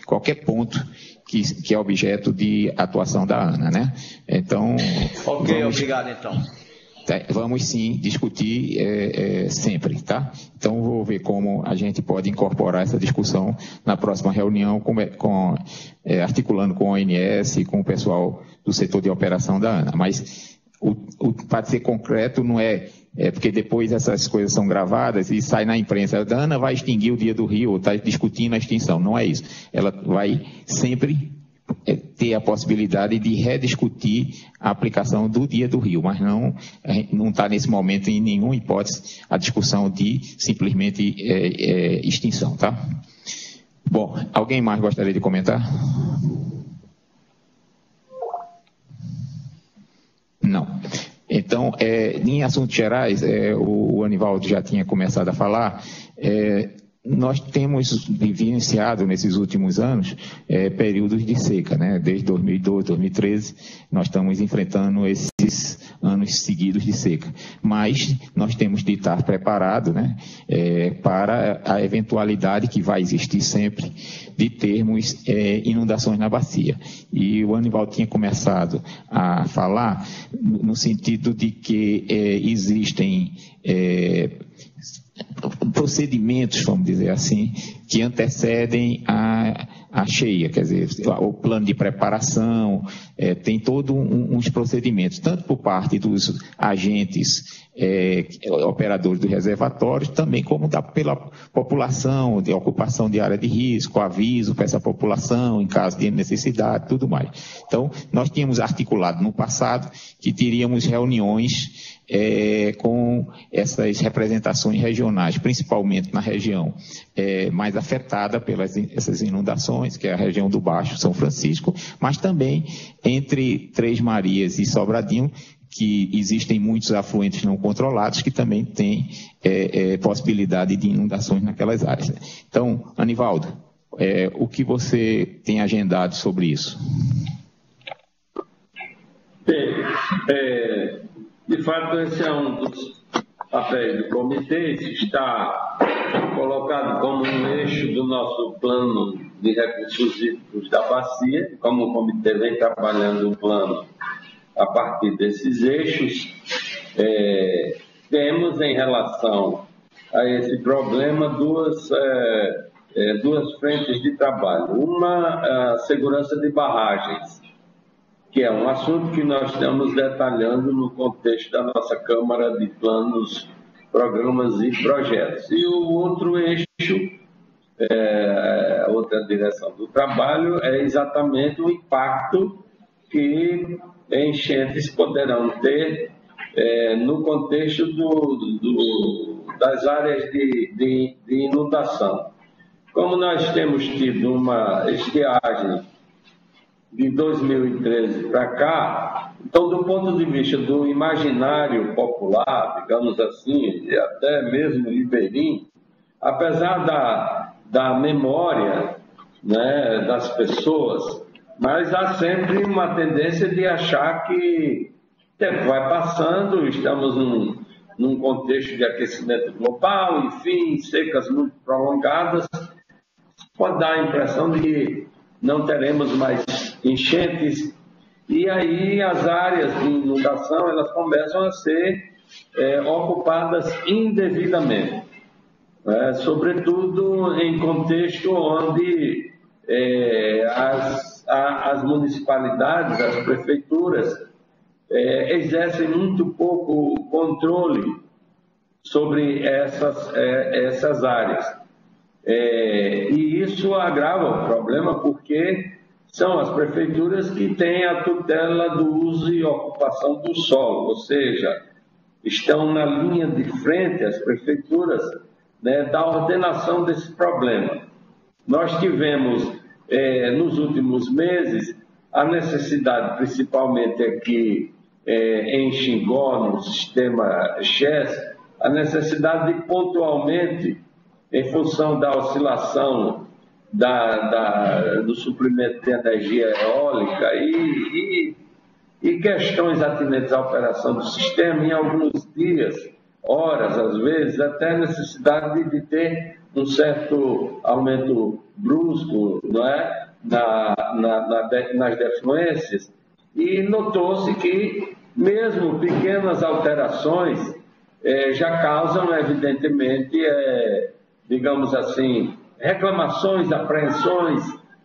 qualquer ponto que é objeto de atuação da Ana, né? Então... Ok, obrigado então. vamos sim discutir sempre, tá? Então, vou ver como a gente pode incorporar essa discussão na próxima reunião, articulando com a ONS e com o pessoal do setor de operação da ANA. Mas, para ser concreto, não porque depois essas coisas são gravadas e sai na imprensa. A ANA vai extinguir o Dia do Rio, ou está discutindo a extinção. Não é isso. Ela vai sempre ter a possibilidade de rediscutir a aplicação do Dia do Rio, mas não está nesse momento em nenhuma hipótese a discussão de simplesmente extinção, tá? Bom, alguém mais gostaria de comentar? Não. Então, em assuntos gerais, o Anivaldo já tinha começado a falar, nós temos vivenciado nesses últimos anos períodos de seca, né? Desde 2012, 2013, nós estamos enfrentando esses anos seguidos de seca. Mas nós temos de estar preparados, né? Para a eventualidade que vai existir sempre de termos inundações na bacia. E o Anivaldo tinha começado a falar no sentido de que existem procedimentos, vamos dizer assim, que antecedem a cheia, quer dizer, o plano de preparação, tem todos uns procedimentos, tanto por parte dos agentes operadores dos reservatórios, também como pela população, de ocupação de área de risco, aviso para essa população em caso de necessidade, tudo mais. Então, nós tínhamos articulado no passado que teríamos reuniões com essas representações regionais, principalmente na região mais afetada pelas essas inundações, que é a região do Baixo São Francisco, mas também entre Três Marias e Sobradinho, que existem muitos afluentes não controlados que também têm possibilidade de inundações naquelas áreas. Então, Anivaldo, o que você tem agendado sobre isso? De fato, esse é um dos papéis do comitê, está colocado como um eixo do nosso plano de recursos hídricos da bacia, como o comitê vem trabalhando o plano a partir desses eixos, temos em relação a esse problema duas frentes de trabalho. Uma, a segurança de barragens, que é um assunto que nós estamos detalhando no contexto da nossa Câmara de Planos, Programas e Projetos. E o outro eixo, a outra direção do trabalho, é exatamente o impacto que enchentes poderão ter no contexto das áreas de inundação. Como nós temos tido uma estiagem de 2013 para cá, então, do ponto de vista do imaginário popular, digamos assim, e até mesmo ribeirinho, apesar da memória, né, das pessoas, mas há sempre uma tendência de achar que o tempo vai passando, estamos num contexto de aquecimento global, enfim, secas muito prolongadas, pode dar a impressão de que não teremos mais enchentes, e aí as áreas de inundação elas começam a ser ocupadas indevidamente, sobretudo em contexto onde as municipalidades, as prefeituras exercem muito pouco controle sobre essas áreas. E isso agrava o problema porque são as prefeituras que têm a tutela do uso e ocupação do solo, ou seja, estão na linha de frente as prefeituras, né, da ordenação desse problema. Nós tivemos, nos últimos meses, a necessidade, principalmente aqui em Xingó, no sistema Chess, a necessidade de pontualmente, em função da oscilação do suprimento de energia eólica e questões atinentes à operação do sistema, em alguns dias, horas, às vezes, até a necessidade de ter um certo aumento brusco, não é? nas defluências, e notou-se que mesmo pequenas alterações já causam, evidentemente, digamos assim, reclamações, apreensões,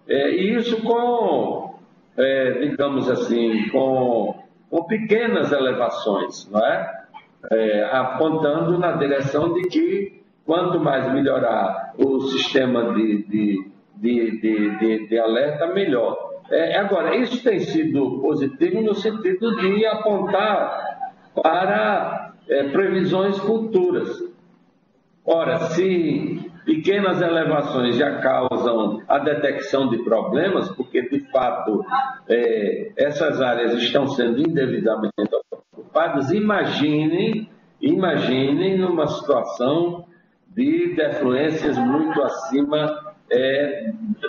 e isso digamos assim, com pequenas elevações, não é? Apontando na direção de que quanto mais melhorar o sistema de alerta, melhor. Agora, isso tem sido positivo no sentido de apontar para previsões futuras. Ora, se pequenas elevações já causam a detecção de problemas, porque, de fato, essas áreas estão sendo indevidamente ocupadas, imaginem numa situação de defluências muito acima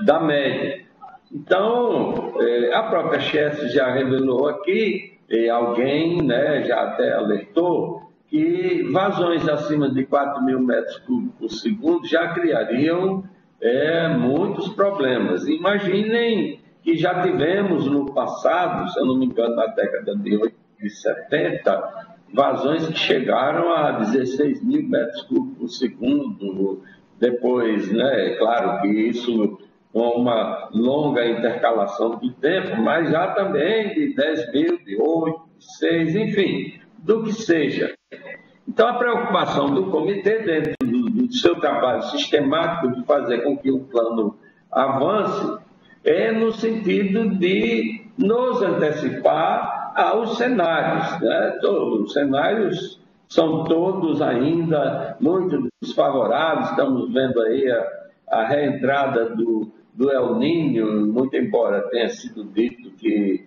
da média. Então, a própria Chess já revelou aqui, alguém, né, já até alertou, que vazões acima de 4.000 metros cúbicos por segundo já criariam muitos problemas. Imaginem que já tivemos no passado, se eu não me engano, na década de 70, vazões que chegaram a 16.000 metros cúbicos por segundo. Depois, né, claro que isso com uma longa intercalação do tempo, mas já também de 10.000, de 8, de 6, enfim, do que seja. Então, a preocupação do comitê, dentro do seu trabalho sistemático de fazer com que o plano avance, no sentido de nos antecipar aos cenários, né? Os cenários são todos ainda muito desfavoráveis. Estamos vendo aí a reentrada do El Niño, muito embora tenha sido dito que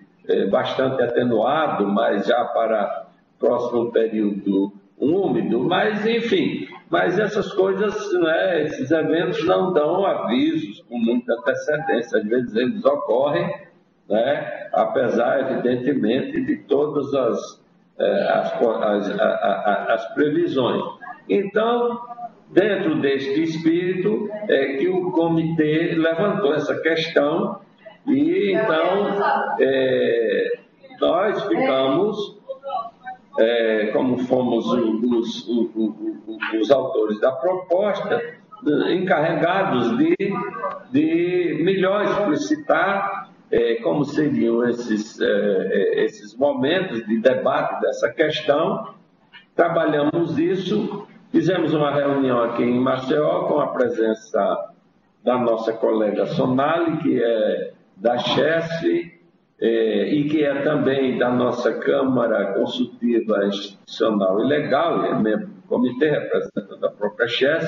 bastante atenuado, mas já para próximo período úmido, mas enfim, mas essas coisas, né, esses eventos não dão avisos com muita antecedência, às vezes eles ocorrem, né, apesar, evidentemente, de todas as previsões. Então, dentro deste espírito, que o comitê levantou essa questão e, então, nós ficamos, como fomos os autores da proposta, encarregados de melhor explicitar como seriam esses momentos de debate dessa questão. Trabalhamos isso, fizemos uma reunião aqui em Maceió com a presença da nossa colega Sonali, que é da Chess, e que é também da nossa Câmara Consultiva Institucional e Legal, é membro do comitê, representando a própria Chess,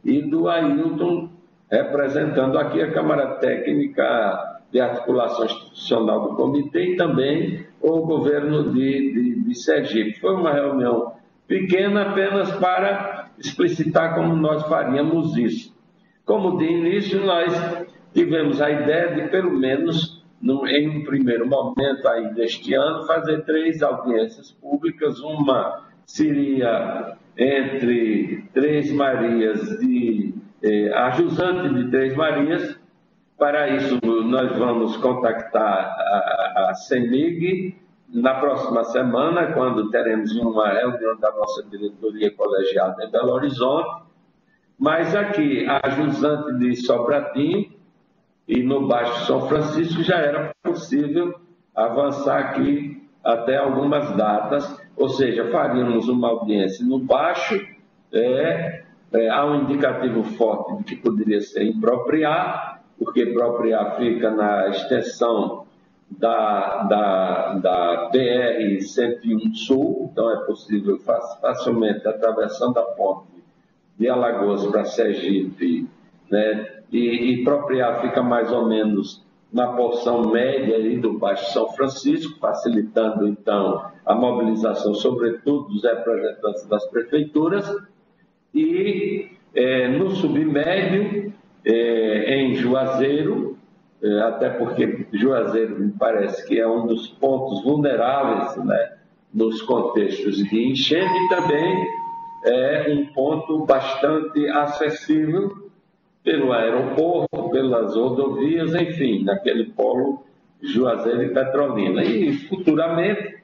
e do Ailton, representando aqui a Câmara Técnica de Articulação Institucional do comitê e também o governo de Sergipe. Foi uma reunião pequena apenas para explicitar como nós faríamos isso. Como de início, nós tivemos a ideia de, pelo menos, em um primeiro momento aí deste ano, fazer 3 audiências públicas. Uma seria entre Três Marias a jusante de Três Marias. Para isso, nós vamos contactar a CEMIG na próxima semana, quando teremos uma reunião da nossa diretoria colegiada em Belo Horizonte. Mas aqui, a jusante de Sobradinho e no Baixo São Francisco já era possível avançar aqui até algumas datas, ou seja, faríamos uma audiência no Baixo, há um indicativo forte de que poderia ser em Propriá, porque Propriá fica na extensão da BR-101 Sul, então é possível facilmente atravessando a ponte de Alagoas para Sergipe, né? E Propriá fica mais ou menos na porção média aí do Baixo São Francisco, facilitando então a mobilização, sobretudo dos representantes das prefeituras, e no submédio, em Juazeiro, até porque Juazeiro me parece que é um dos pontos vulneráveis, né, nos contextos de enchente, e também é um ponto bastante acessível pelo aeroporto, pelas rodovias, enfim, naquele polo Juazeiro e Petrolina. E futuramente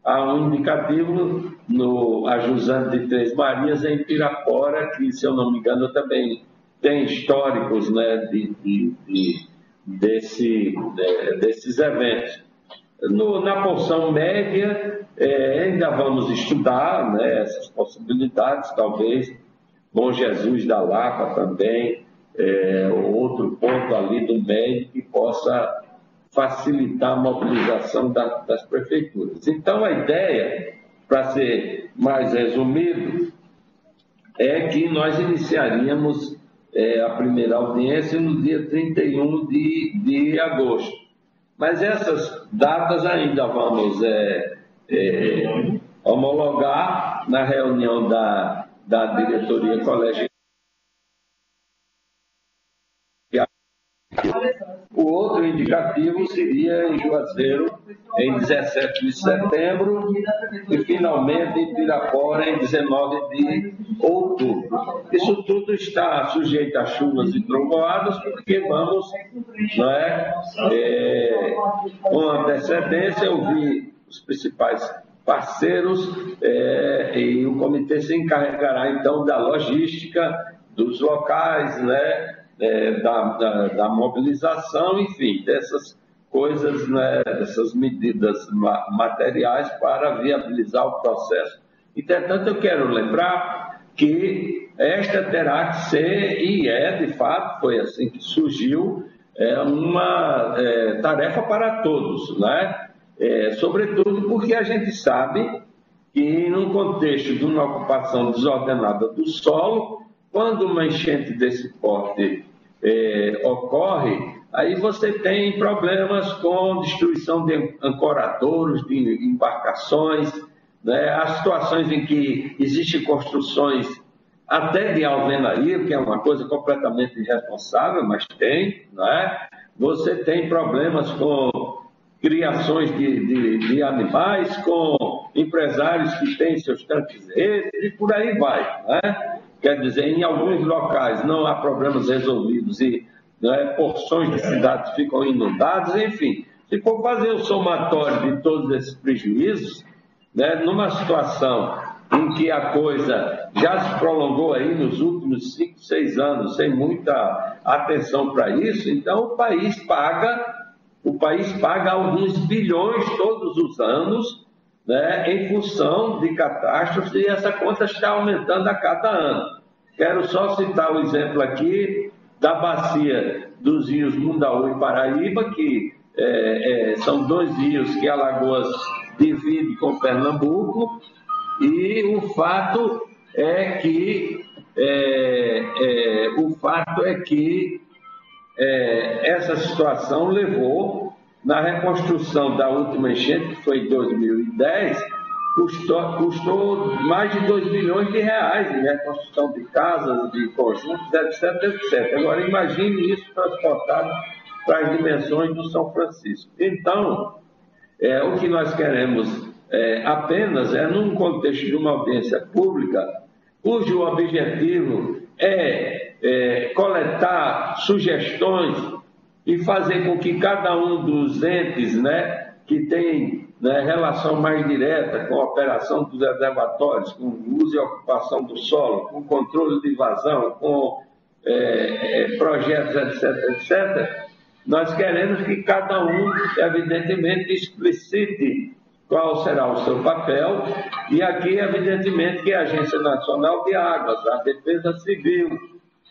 há um indicativo no ajusante de Três Marias, em Pirapora, que, se eu não me engano, também tem históricos, né, desses eventos. Na porção média, ainda vamos estudar, né, essas possibilidades, talvez Bom Jesus da Lapa também, outro ponto ali do médio que possa facilitar a mobilização das prefeituras. Então, a ideia, para ser mais resumido, é que nós iniciaríamos a primeira audiência no dia 31 de agosto. Mas essas datas ainda vamos homologar na reunião da diretoria colegial. O outro indicativo seria em Juazeiro, em 17 de setembro, e finalmente em Pirapora, em 19 de outubro. Isso tudo está sujeito a chuvas e trovoadas, porque vamos, com antecedência, ouvir os principais parceiros, e o comitê se encarregará, então, da logística dos locais, né? Da mobilização, enfim, dessas coisas, né, dessas medidas materiais para viabilizar o processo. Entretanto, eu quero lembrar que esta terá que ser, e de fato, foi assim que surgiu, uma tarefa para todos, né? Sobretudo porque a gente sabe que, num contexto de uma ocupação desordenada do solo, quando uma enchente desse porte ocorre, aí você tem problemas com destruição de ancoradouros, de embarcações, né? Há situações em que existem construções até de alvenaria, que é uma coisa completamente irresponsável, mas tem, né? Você tem problemas com criações de animais, com empresários que têm seus tanques e por aí vai, né? Quer dizer, em alguns locais não há problemas resolvidos e, né, porções de cidades ficam inundadas, enfim. Se for fazer o somatório de todos esses prejuízos, né, numa situação em que a coisa já se prolongou aí nos últimos 5, 6 anos, sem muita atenção para isso, então o país paga alguns bilhões todos os anos, né, em função de catástrofes, e essa conta está aumentando a cada ano. Quero só citar o exemplo aqui da bacia dos rios Mundaú e Paraíba, que são 2 rios que Alagoas divide com Pernambuco, e o fato é que essa situação levou, na reconstrução da última enchente, que foi em 2010, custou mais de 2 bilhões de reais em reconstrução de casas, de conjuntos, etc, etc. Agora, imagine isso transportado para as dimensões do São Francisco. Então, o que nós queremos apenas num contexto de uma audiência pública, cujo objetivo é coletar sugestões e fazer com que cada um dos entes, né, que tem, né, relação mais direta com a operação dos reservatórios, com o uso e ocupação do solo, com controle de vazão, com projetos, etc, etc, nós queremos que cada um, evidentemente, explicite qual será o seu papel, e aqui, evidentemente, que a Agência Nacional de Águas, a Defesa Civil,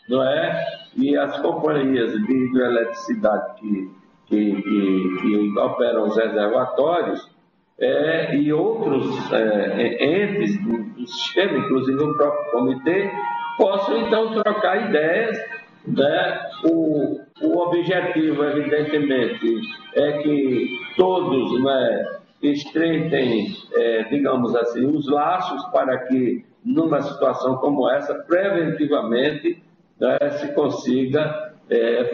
não é? E as companhias de hidroeletricidade que operam os reservatórios, e outros entes do sistema, inclusive o próprio comitê, possam então trocar ideias, né? O objetivo, evidentemente, é que todos, né, estreitem, digamos assim, os laços para que, numa situação como essa, preventivamente, né, se consiga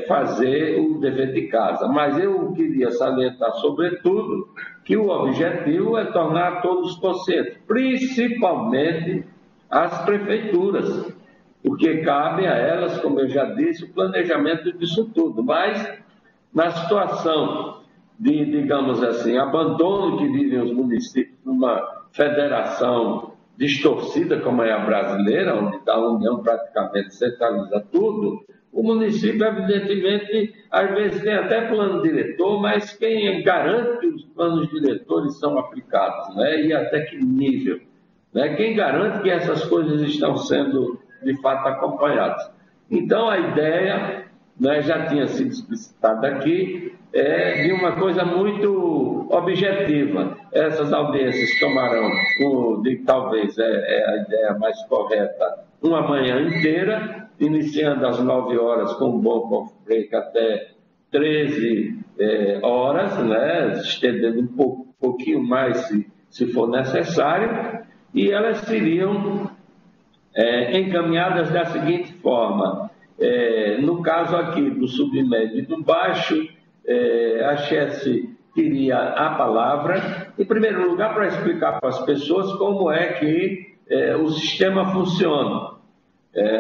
fazer o dever de casa. Mas eu queria salientar, sobretudo, que o objetivo é tornar todos conscientes, principalmente as prefeituras, porque cabe a elas, como eu já disse, o planejamento disso tudo. Mas, na situação digamos assim, abandono que vivem os municípios numa federação distorcida como é a brasileira, onde a União praticamente centraliza tudo, o município, evidentemente, às vezes tem até plano diretor, mas quem garante que os planos diretores são aplicados, né? E até que nível? Né? Quem garante que essas coisas estão sendo, de fato, acompanhadas? Então, a ideia, né, já tinha sido explicitada aqui, é de uma coisa muito objetiva. Essas audiências tomarão, talvez é a ideia mais correta, uma manhã inteira, iniciando às 9 horas com um bom coffee break até 13 horas, né, estendendo um pouquinho mais se for necessário, e elas seriam encaminhadas da seguinte forma. No caso aqui do submédio e do baixo, a chefe teria a palavra, em primeiro lugar, para explicar para as pessoas como é que o sistema funciona.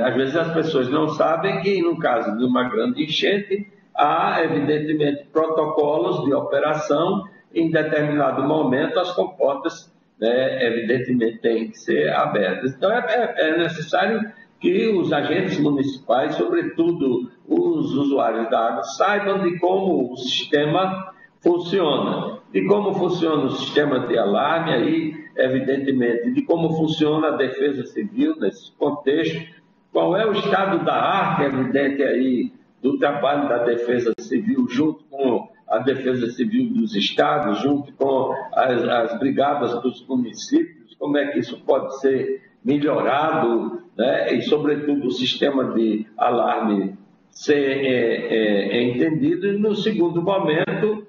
Às vezes as pessoas não sabem que, no caso de uma grande enchente, há, evidentemente, protocolos de operação. Em determinado momento, as comportas, evidentemente, têm que ser abertas. Então, é necessário que os agentes municipais, sobretudo os usuários da água, saibam de como o sistema funciona. De como funciona o sistema de alarme, aí, evidentemente, de como funciona a defesa civil nesse contexto, qual é o estado da arte, evidente aí, do trabalho da defesa civil, junto com a defesa civil dos estados, junto com as brigadas dos municípios, como é que isso pode ser melhorado, né? E, sobretudo, o sistema de alarme ser entendido. E, no segundo momento,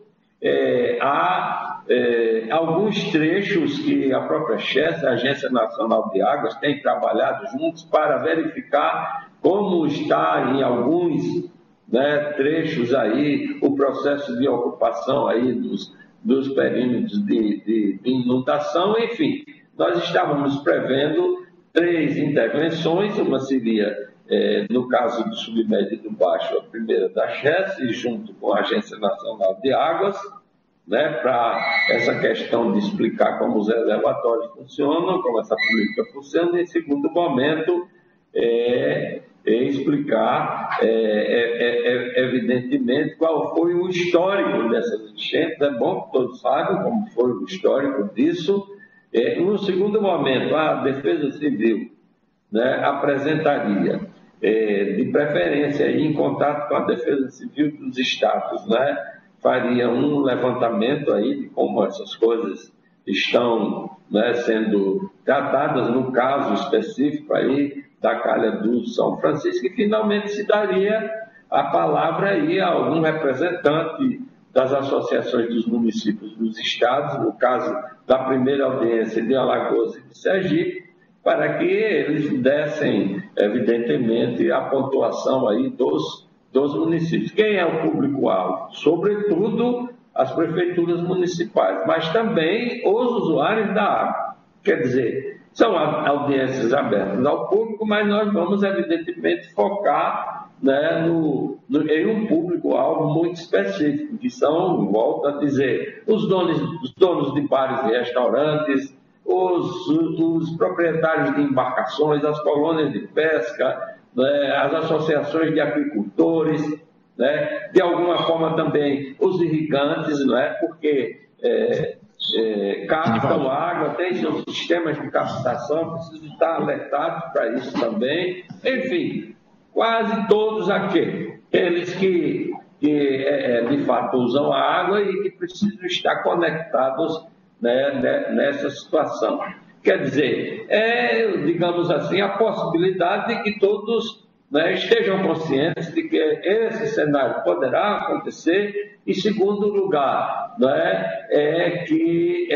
há alguns trechos que a própria CHES, a Agência Nacional de Águas, tem trabalhado juntos para verificar como está em alguns, né, trechos aí o processo de ocupação aí dos perímetros de inundação. Enfim, nós estávamos prevendo 3 intervenções. Uma seria, no caso do submédio e do baixo, a primeira da CHES, junto com a Agência Nacional de Águas, né, para essa questão de explicar como os reservatórios funcionam, como essa política funciona. Em segundo momento, explicar, evidentemente, qual foi o histórico dessas enchentes. É bom que todos saibam como foi o histórico disso. No segundo momento, a Defesa Civil, né, apresentaria, de preferência, em contato com a Defesa Civil dos estados, né, faria um levantamento aí de como essas coisas estão, né, sendo tratadas no caso específico aí da calha do São Francisco, e finalmente se daria a palavra aí a algum representante das associações dos municípios dos estados, no caso da primeira audiência de Alagoas e de Sergipe, para que eles dessem, evidentemente, a pontuação aí dos municípios. Quem é o público-alvo? Sobretudo as prefeituras municipais, mas também os usuários da água. Quer dizer, são audiências abertas ao público, mas nós vamos, evidentemente, focar, né, em um público-alvo muito específico, que são, volto a dizer, os donos de bares e restaurantes, os proprietários de embarcações, as colônias de pesca, né, as associações de agricultores, né, de alguma forma também os irrigantes, né, porque captam água, tem seus sistemas de captação, precisam estar alertados para isso também. Enfim, quase todos aqueles que de fato usam a água e que precisam estar conectados, né, nessa situação. Quer dizer, digamos assim, a possibilidade de que todos, né, estejam conscientes de que esse cenário poderá acontecer. E, segundo lugar, né, que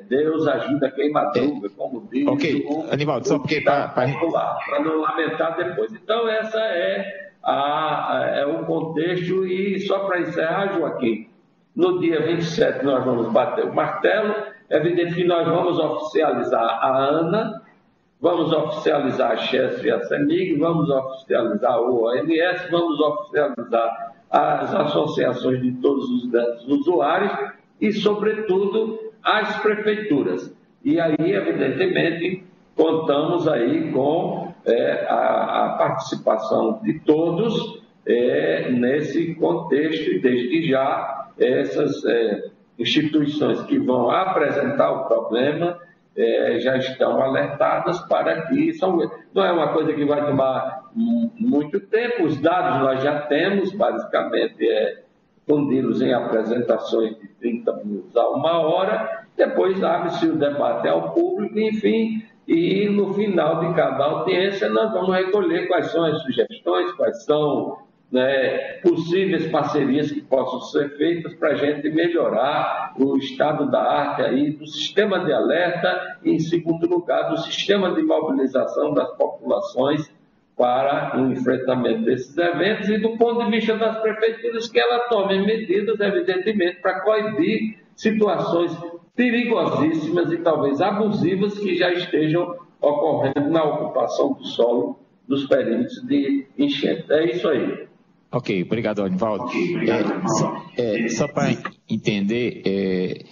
Deus ajuda quem madruga, como diz Anivaldo, só porque para não lamentar depois. Então, essa é o contexto. E só para encerrar, Joaquim, no dia 27 nós vamos bater o martelo. É evidente que nós vamos oficializar a ANA, vamos oficializar a CHESF e a CEMIG, vamos oficializar o OMS, vamos oficializar as associações de todos os grandes usuários e, sobretudo, as prefeituras. E aí, evidentemente, contamos aí com a participação de todos nesse contexto, e desde já essas instituições que vão apresentar o problema já estão alertadas para que não é uma coisa que vai tomar muito tempo. Os dados nós já temos, basicamente fundi-los em apresentações de 30 minutos a 1 hora, depois abre-se o debate ao público, enfim, e no final de cada audiência nós vamos recolher quais são as sugestões, quais são possíveis parcerias que possam ser feitas para a gente melhorar o estado da arte aí do sistema de alerta e, em segundo lugar, do sistema de mobilização das populações para o enfrentamento desses eventos, e do ponto de vista das prefeituras, que elas tomem medidas, evidentemente, para coibir situações perigosíssimas e talvez abusivas que já estejam ocorrendo na ocupação do solo dos perímetros de enchente. É isso aí. Ok, obrigado, Anivaldo. Só para entender,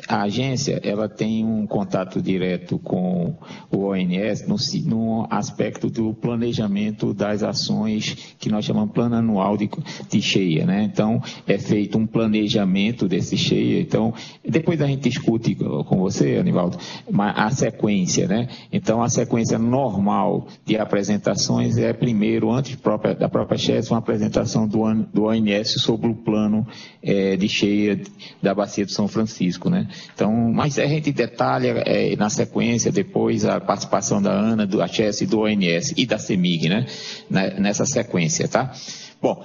a agência ela tem um contato direto com o ONS no aspecto do planejamento das ações que nós chamamos plano anual de cheia, né? Então, é feito um planejamento desse cheia. Então, depois a gente discute com você, Anivaldo, a sequência, né? Então, a sequência normal de apresentações é primeiro, antes da própria CHESF, uma apresentação do ONS sobre o plano de cheia da Bacia do São Francisco. Né? Então, mas a gente detalha na sequência depois a participação da ANA, do ACHES, do ONS e da CEMIG, né? Nessa sequência, tá? Bom,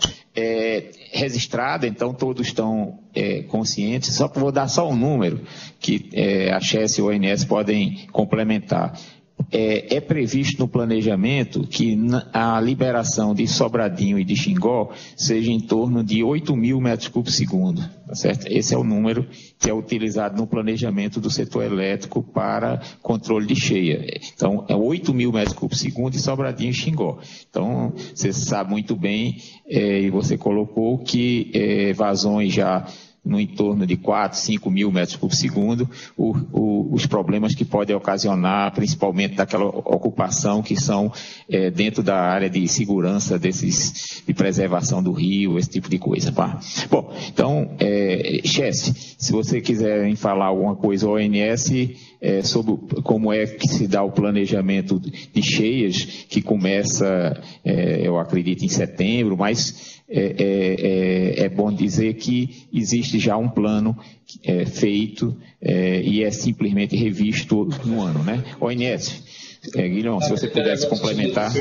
registrado, então todos estão conscientes, vou dar só um número que a ACHES e o ONS podem complementar. É previsto no planejamento que a liberação de Sobradinho e de Xingó seja em torno de 8 mil metros cúbicos segundo, tá certo? Esse é o número que é utilizado no planejamento do setor elétrico para controle de cheia. Então, é 8 mil metros cúbicos segundo de Sobradinho e Xingó. Então, você sabe muito bem, e você colocou que vazões já no entorno de 4, 5 mil metros por segundo, os problemas que podem ocasionar, principalmente daquela ocupação que são dentro da área de segurança de preservação do rio, esse tipo de coisa. Tá? Bom, então, chefe, se você quiser falar alguma coisa ao ONS sobre como é que se dá o planejamento de cheias, que começa, eu acredito, em setembro, mas é bom dizer que existe já um plano feito e é simplesmente revisto no ano, né? ONS, Guilherme, se você pudesse complementar.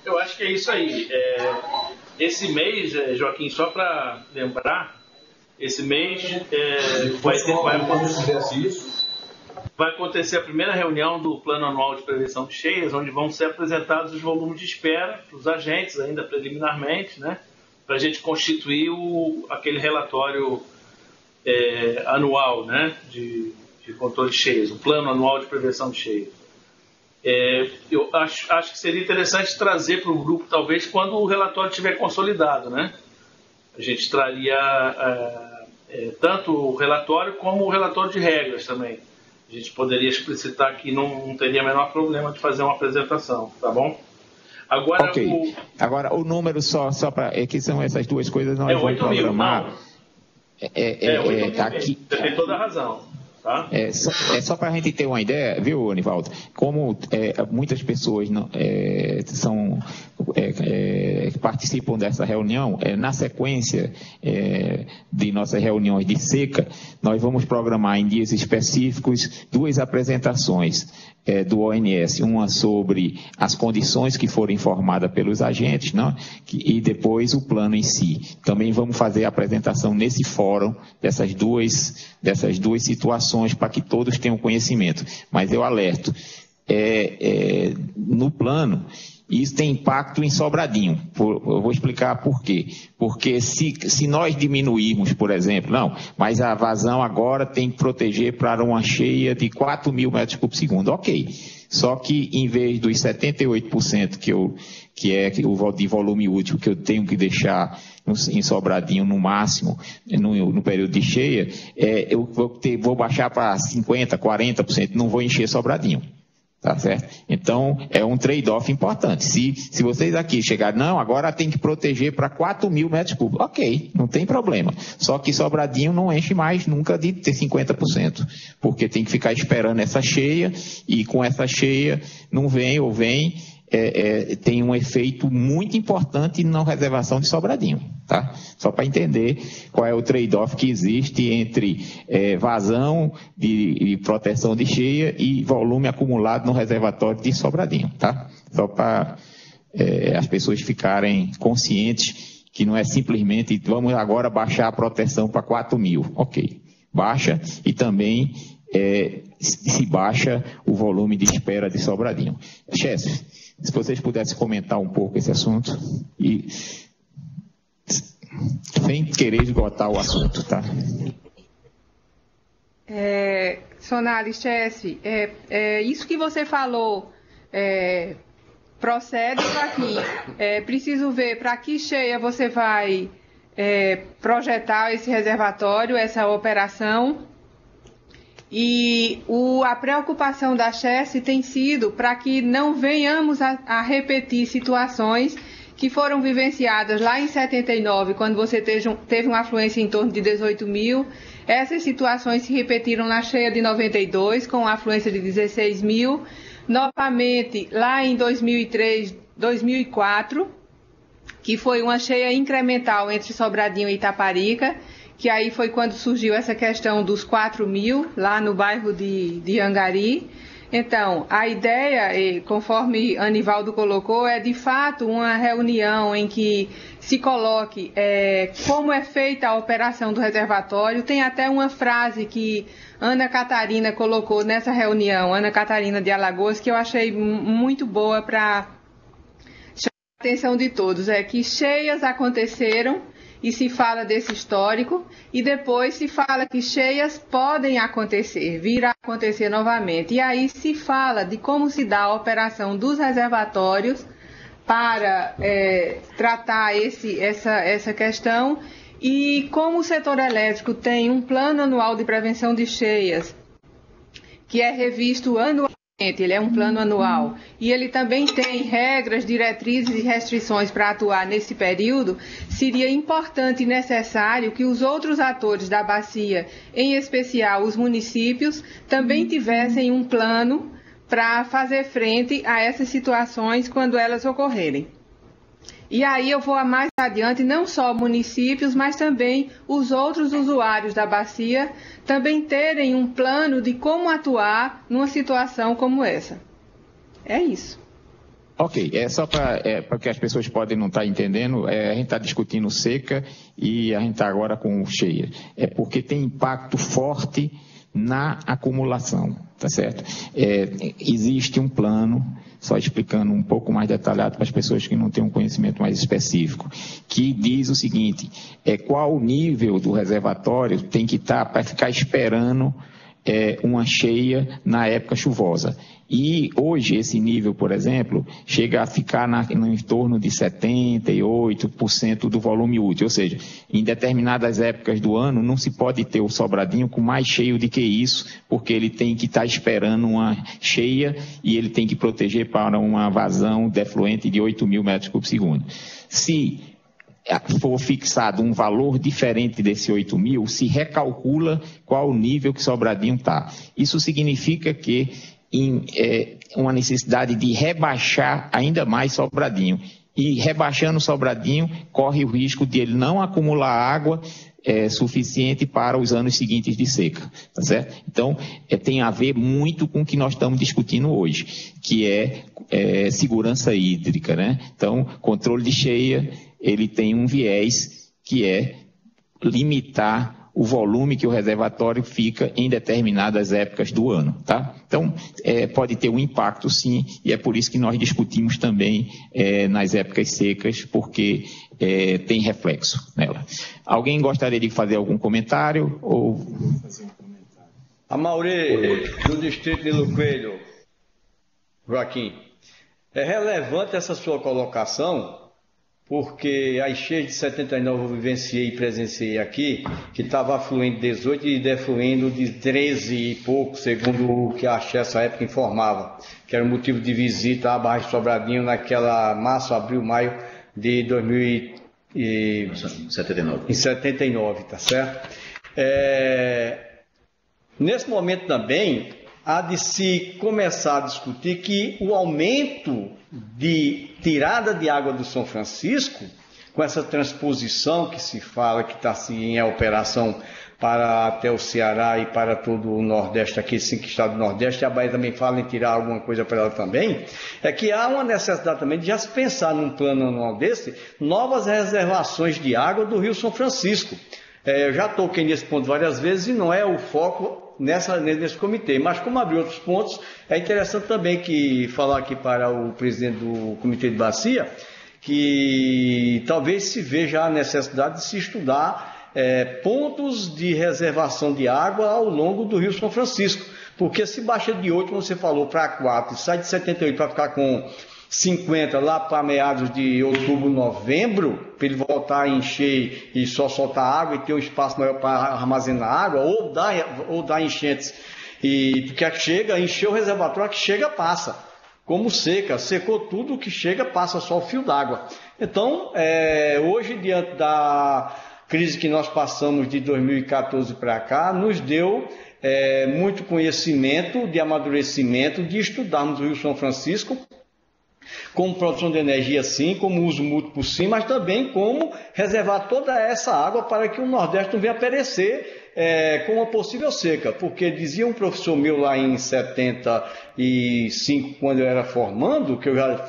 Eu acho que é isso aí. Esse mês, Joaquim, só para lembrar, esse mês vai acontecer a primeira reunião do Plano Anual de Prevenção de Cheias, onde vão ser apresentados os volumes de espera para os agentes, ainda preliminarmente, né, para a gente constituir aquele relatório anual, né, de controle de cheias, o Plano Anual de Prevenção de Cheias. Eu acho que seria interessante trazer para o grupo, talvez, quando o relatório estiver consolidado, né? A gente traria tanto o relatório como o relatório de regras também. A gente poderia explicitar que não teria o menor problema de fazer uma apresentação, tá bom? Agora, ok. Agora, o número só para... que são essas duas coisas, nós vamos programar... 8 mil, aqui... Você tem toda a razão. Tá? Só para a gente ter uma ideia, viu, Anivaldo? Como muitas pessoas participam dessa reunião, na sequência de nossas reuniões de seca, nós vamos programar em dias específicos 2 apresentações do ONS, uma sobre as condições que foram informadas pelos agentes, né? E depois o plano em si. Também vamos fazer a apresentação nesse fórum dessas duas situações para que todos tenham conhecimento. Mas eu alerto, no plano, isso tem impacto em Sobradinho. Eu vou explicar por quê. Porque se nós diminuirmos, por exemplo, mas a vazão agora tem que proteger para uma cheia de 4 mil metros por segundo. Ok. Só que em vez dos 78% que é o de volume útil que eu tenho que deixar em Sobradinho no máximo, no período de cheia, eu vou baixar para 50%, 40%, não vou encher Sobradinho. Tá certo? Então, é um trade-off importante. Se vocês aqui chegarem, não, agora tem que proteger para 4.000 metros cúbicos. Ok, não tem problema. Só que Sobradinho não enche mais nunca de ter 50%, porque tem que ficar esperando essa cheia, e com essa cheia não vem ou vem, tem um efeito muito importante na reservação de Sobradinho. Tá? Só para entender qual é o trade-off que existe entre vazão de proteção de cheia e volume acumulado no reservatório de Sobradinho. Tá? Só para as pessoas ficarem conscientes que não é simplesmente vamos agora baixar a proteção para 4.000. Ok, baixa, e também se baixa o volume de espera de Sobradinho. Chefe, se vocês pudessem comentar um pouco esse assunto e sem querer esgotar o assunto, tá? Sonali, chefe, isso que você falou procede, Joaquim? Preciso ver para que cheia você vai projetar esse reservatório, essa operação. E a preocupação da Chesse tem sido para que não venhamos a repetir situações que foram vivenciadas lá em 79, quando você teve uma afluência em torno de 18.000. Essas situações se repetiram na cheia de 92, com uma afluência de 16.000. Novamente, lá em 2003, 2004, que foi uma cheia incremental entre Sobradinho e Itaparica, que aí foi quando surgiu essa questão dos 4.000, lá no bairro de Angari. Então, a ideia, conforme Anivaldo colocou, é de fato uma reunião em que se coloque como é feita a operação do reservatório. Tem até uma frase que Ana Catarina colocou nessa reunião, Ana Catarina de Alagoas, que eu achei muito boa para chamar a atenção de todos. É que cheias aconteceram, e se fala desse histórico, e depois se fala que cheias podem acontecer, vir a acontecer novamente. E aí se fala de como se dá a operação dos reservatórios para tratar essa questão, e como o setor elétrico tem um plano anual de prevenção de cheias, que é revisto anualmente. Ele é um plano anual e ele também tem regras, diretrizes e restrições para atuar nesse período. Seria importante e necessário que os outros atores da bacia, em especial os municípios, também tivessem um plano para fazer frente a essas situações quando elas ocorrerem. E aí eu vou mais adiante, não só municípios, mas também os outros usuários da bacia também terem um plano de como atuar numa situação como essa. É isso. Ok, só para que as pessoas podem não estar entendendo, a gente está discutindo seca e a gente está agora com cheia. É porque tem impacto forte na acumulação, tá certo? Existe um plano, só explicando um pouco mais detalhado para as pessoas que não têm um conhecimento mais específico, que diz o seguinte, qual o nível do reservatório tem que estar para ficar esperando uma cheia na época chuvosa. E hoje esse nível, por exemplo, chega a ficar no entorno de 78% do volume útil, ou seja, em determinadas épocas do ano não se pode ter o Sobradinho com mais cheio do que isso, porque ele tem que estar esperando uma cheia e ele tem que proteger para uma vazão defluente de 8.000 metros cúbicos por segundo. Se for fixado um valor diferente desse 8.000, se recalcula qual o nível que Sobradinho está. Isso significa que uma necessidade de rebaixar ainda mais Sobradinho. E rebaixando Sobradinho, corre o risco de ele não acumular água suficiente para os anos seguintes de seca. Tá certo? Então, tem a ver muito com o que nós estamos discutindo hoje, que é segurança hídrica, né? Então, controle de cheia, ele tem um viés que é limitar o volume que o reservatório fica em determinadas épocas do ano, tá? Então, pode ter um impacto sim, e é por isso que nós discutimos também nas épocas secas, porque tem reflexo nela. Alguém gostaria de fazer algum comentário? A Mauri, do distrito de Luqueiro. Joaquim, é relevante essa sua colocação, porque a enchente de 79 eu vivenciei e presenciei aqui, que estava afluindo 18 e defluindo de 13 e pouco, segundo o que a Axé essa época informava, que era o motivo de visita à Barra de Sobradinho naquela março, abril, maio de 2079. Em 79, tá certo? Nesse momento também, há de se começar a discutir que o aumento de tirada de água do São Francisco, com essa transposição que se fala que está em operação para até o Ceará e para todo o Nordeste, aqui 5 estados do Nordeste, a Bahia também fala em tirar alguma coisa para ela também, é que há uma necessidade também de já se pensar num plano anual desse, novas reservações de água do Rio São Francisco. Eu já toquei nesse ponto várias vezes e não é o foco nesse comitê, mas como abriu outros pontos, é interessante também falar aqui para o presidente do Comitê de Bacia, que talvez se veja a necessidade de se estudar pontos de reservação de água ao longo do Rio São Francisco, porque se baixa de 8, como você falou, para 4, sai de 78 para ficar com 50 lá para meados de outubro, novembro, para ele voltar a encher e só soltar água e ter um espaço maior para armazenar água, ou dar enchentes, porque encheu o reservatório, que chega, passa. Como secou tudo, o que chega, passa só o fio d'água. Então, hoje, diante da crise que nós passamos de 2014 para cá, nos deu muito conhecimento, de amadurecimento, de estudarmos o Rio São Francisco, como produção de energia sim, como uso múltiplo sim, mas também como reservar toda essa água para que o Nordeste não venha perecer com uma possível seca, porque dizia um professor meu lá em 75, quando eu era formando, que eu já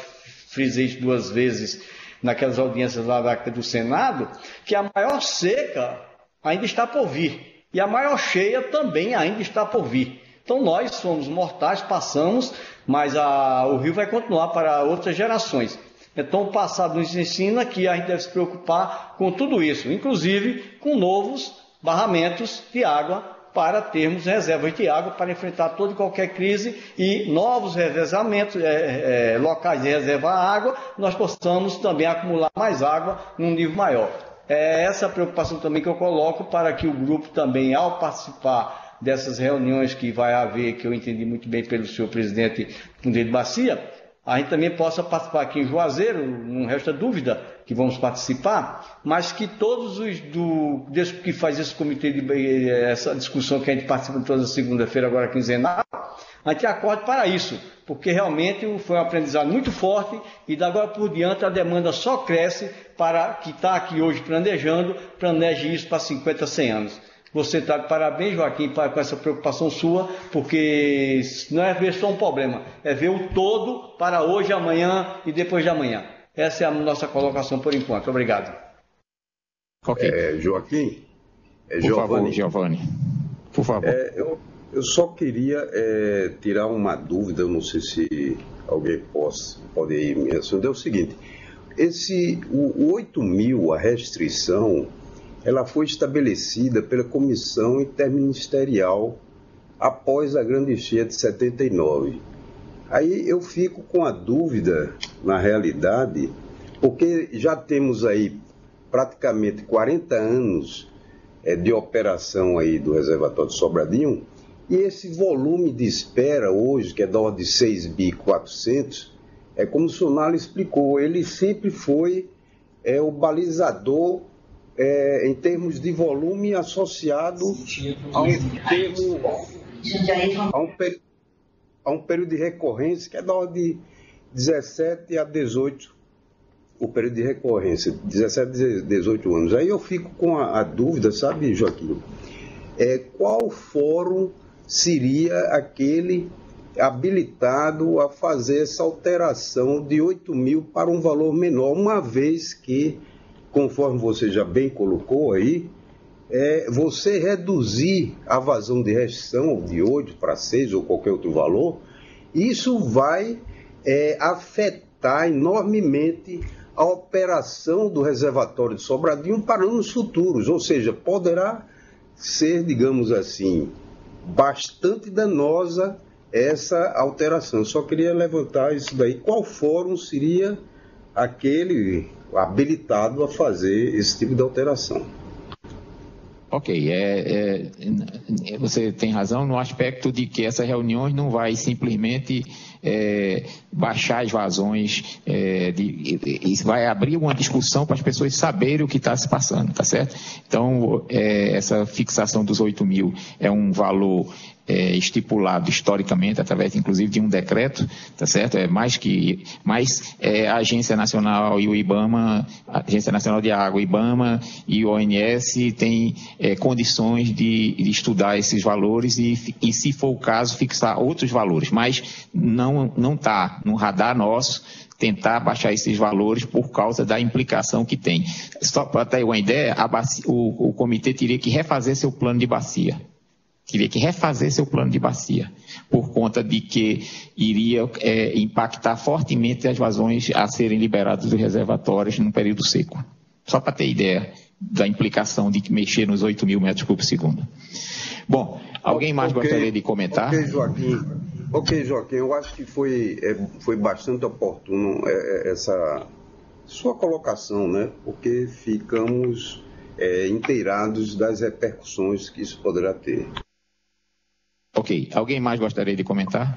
frisei isso 2 vezes naquelas audiências lá do Senado, que a maior seca ainda está por vir, e a maior cheia também ainda está por vir. Então nós somos mortais, passamos, mas o rio vai continuar para outras gerações. Então o passado nos ensina que a gente deve se preocupar com tudo isso, inclusive com novos barramentos de água para termos reservas de água para enfrentar toda e qualquer crise e novos revezamentos, locais de reserva à água, nós possamos também acumular mais água num nível maior. É essa preocupação também que eu coloco para que o grupo também, ao participar dessas reuniões que vai haver, que eu entendi muito bem pelo senhor presidente de Bacia, a gente também possa participar aqui em Juazeiro, não resta dúvida que vamos participar, mas que todos os que faz esse comitê, essa discussão que a gente participa toda segunda-feira, agora quinzenal, a gente acorde para isso, porque realmente foi um aprendizado muito forte e da agora por diante a demanda só cresce para que está aqui hoje planeje isso para 50, 100 anos. Você está de parabéns, Joaquim, com essa preocupação sua, porque não é ver só um problema, é ver o todo para hoje, amanhã e depois de amanhã. Essa é a nossa colocação por enquanto. Obrigado. Okay. Joaquim? Giovanni. Por favor. Eu só queria tirar uma dúvida, eu não sei se alguém pode aí me responder. É o seguinte, o 8.000, a restrição, ela foi estabelecida pela Comissão Interministerial após a grande enchente de 79. Aí eu fico com a dúvida, na realidade, porque já temos aí praticamente 40 anos de operação aí do reservatório de Sobradinho, e esse volume de espera hoje, que é da ordem de 6.400, como o Sonalo explicou, ele sempre foi o balizador em termos de volume associado a um período de recorrência que é da ordem de 17 a 18, o período de recorrência, 17 a 18 anos. Aí eu fico com a dúvida, sabe, Joaquim, qual fórum seria aquele habilitado a fazer essa alteração de 8.000 para um valor menor, uma vez que, conforme você já bem colocou aí, você reduzir a vazão de restrição de 8 para 6 ou qualquer outro valor, isso vai afetar enormemente a operação do reservatório de Sobradinho para anos futuros, ou seja, poderá ser, digamos assim, bastante danosa essa alteração. Eu só queria levantar isso daí. Qual fórum seria aquele habilitado a fazer esse tipo de alteração? Ok, você tem razão no aspecto de que essas reuniões não vai simplesmente baixar as vazões, isso vai abrir uma discussão para as pessoas saberem o que está se passando, tá certo? Então, essa fixação dos 8 mil é um valor estipulado historicamente, através inclusive de um decreto, tá certo? Mas a Agência Nacional e o IBAMA, a Agência Nacional de Água, IBAMA e o ONS têm condições de estudar esses valores e, se for o caso, fixar outros valores, mas não está no radar nosso tentar baixar esses valores por causa da implicação que tem. Só para ter uma ideia, o comitê teria que refazer seu plano de bacia. Por conta de que iria impactar fortemente as vazões a serem liberadas dos reservatórios num período seco. Só para ter ideia da implicação de mexer nos 8 mil metros cúbicos por segundo. Bom, alguém mais gostaria de comentar? Ok, Joaquim, eu acho que foi bastante oportuno essa sua colocação, né? Porque ficamos inteirados das repercussões que isso poderá ter. Ok. Alguém mais gostaria de comentar?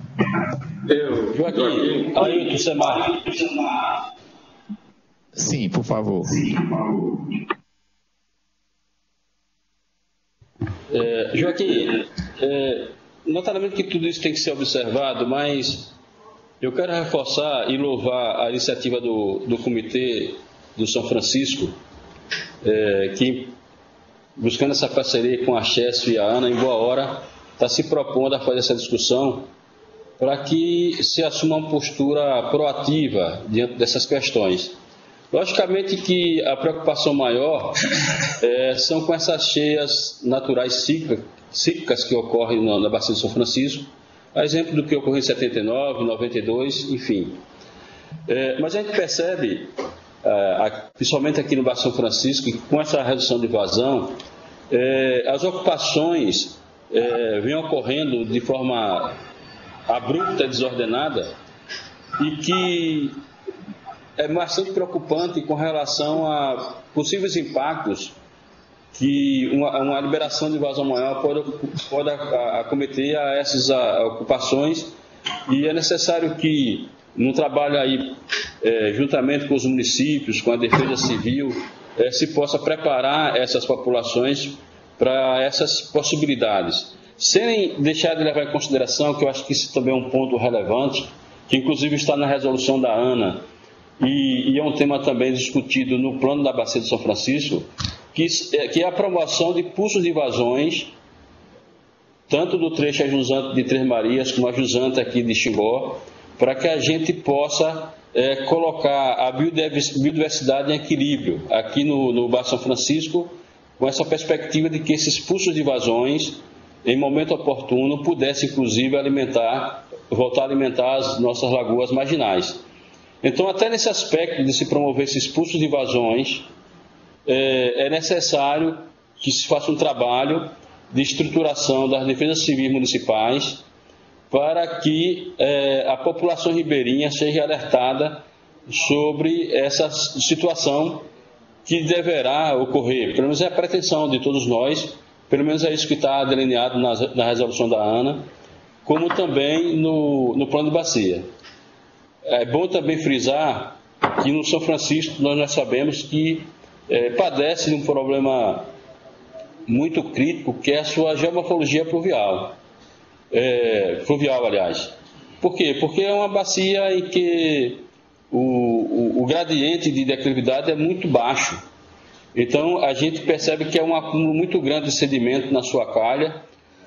Joaquim, Ailton Semar. Sim, por favor. Joaquim, notadamente que tudo isso tem que ser observado, mas eu quero reforçar e louvar a iniciativa do Comitê do São Francisco, que, buscando essa parceria com a Chesf e a ANA, em boa hora, está se propondo a fazer essa discussão para que se assuma uma postura proativa diante dessas questões. Logicamente que a preocupação maior são com essas cheias naturais cíclicas que ocorrem na Bacia de São Francisco, a exemplo do que ocorreu em 79, 92, enfim. Mas a gente percebe, principalmente aqui no Bacia de São Francisco, que com essa redução de vazão, as ocupações vem ocorrendo de forma abrupta e desordenada e que é bastante preocupante com relação a possíveis impactos que uma liberação de vazão maior pode acometer a essas ocupações, e é necessário que, no trabalho aí, juntamente com os municípios, com a Defesa Civil, se possa preparar essas populações para essas possibilidades, sem deixar de levar em consideração, que eu acho que isso também é um ponto relevante, que inclusive está na resolução da ANA, e é um tema também discutido no plano da Bacia de São Francisco, que é a promoção de pulsos de vazões, tanto do trecho ajusante de Três Marias, como a jusante aqui de Xingó, para que a gente possa colocar a biodiversidade em equilíbrio aqui no Bacia de São Francisco, com essa perspectiva de que esses pulsos de vazões, em momento oportuno, pudessem, inclusive, voltar a alimentar as nossas lagoas marginais. Então, até nesse aspecto de se promover esses pulsos de vazões, é necessário que se faça um trabalho de estruturação das defesas civis municipais para que a população ribeirinha seja alertada sobre essa situação que deverá ocorrer. Pelo menos é a pretensão de todos nós, pelo menos é isso que está delineado na resolução da ANA, como também no plano de bacia. É bom também frisar que no São Francisco nós já sabemos que padece de um problema muito crítico, que é a sua geomorfologia fluvial. Por quê? Porque é uma bacia em que o gradiente de declividade é muito baixo. Então, a gente percebe que é um acúmulo muito grande de sedimento na sua calha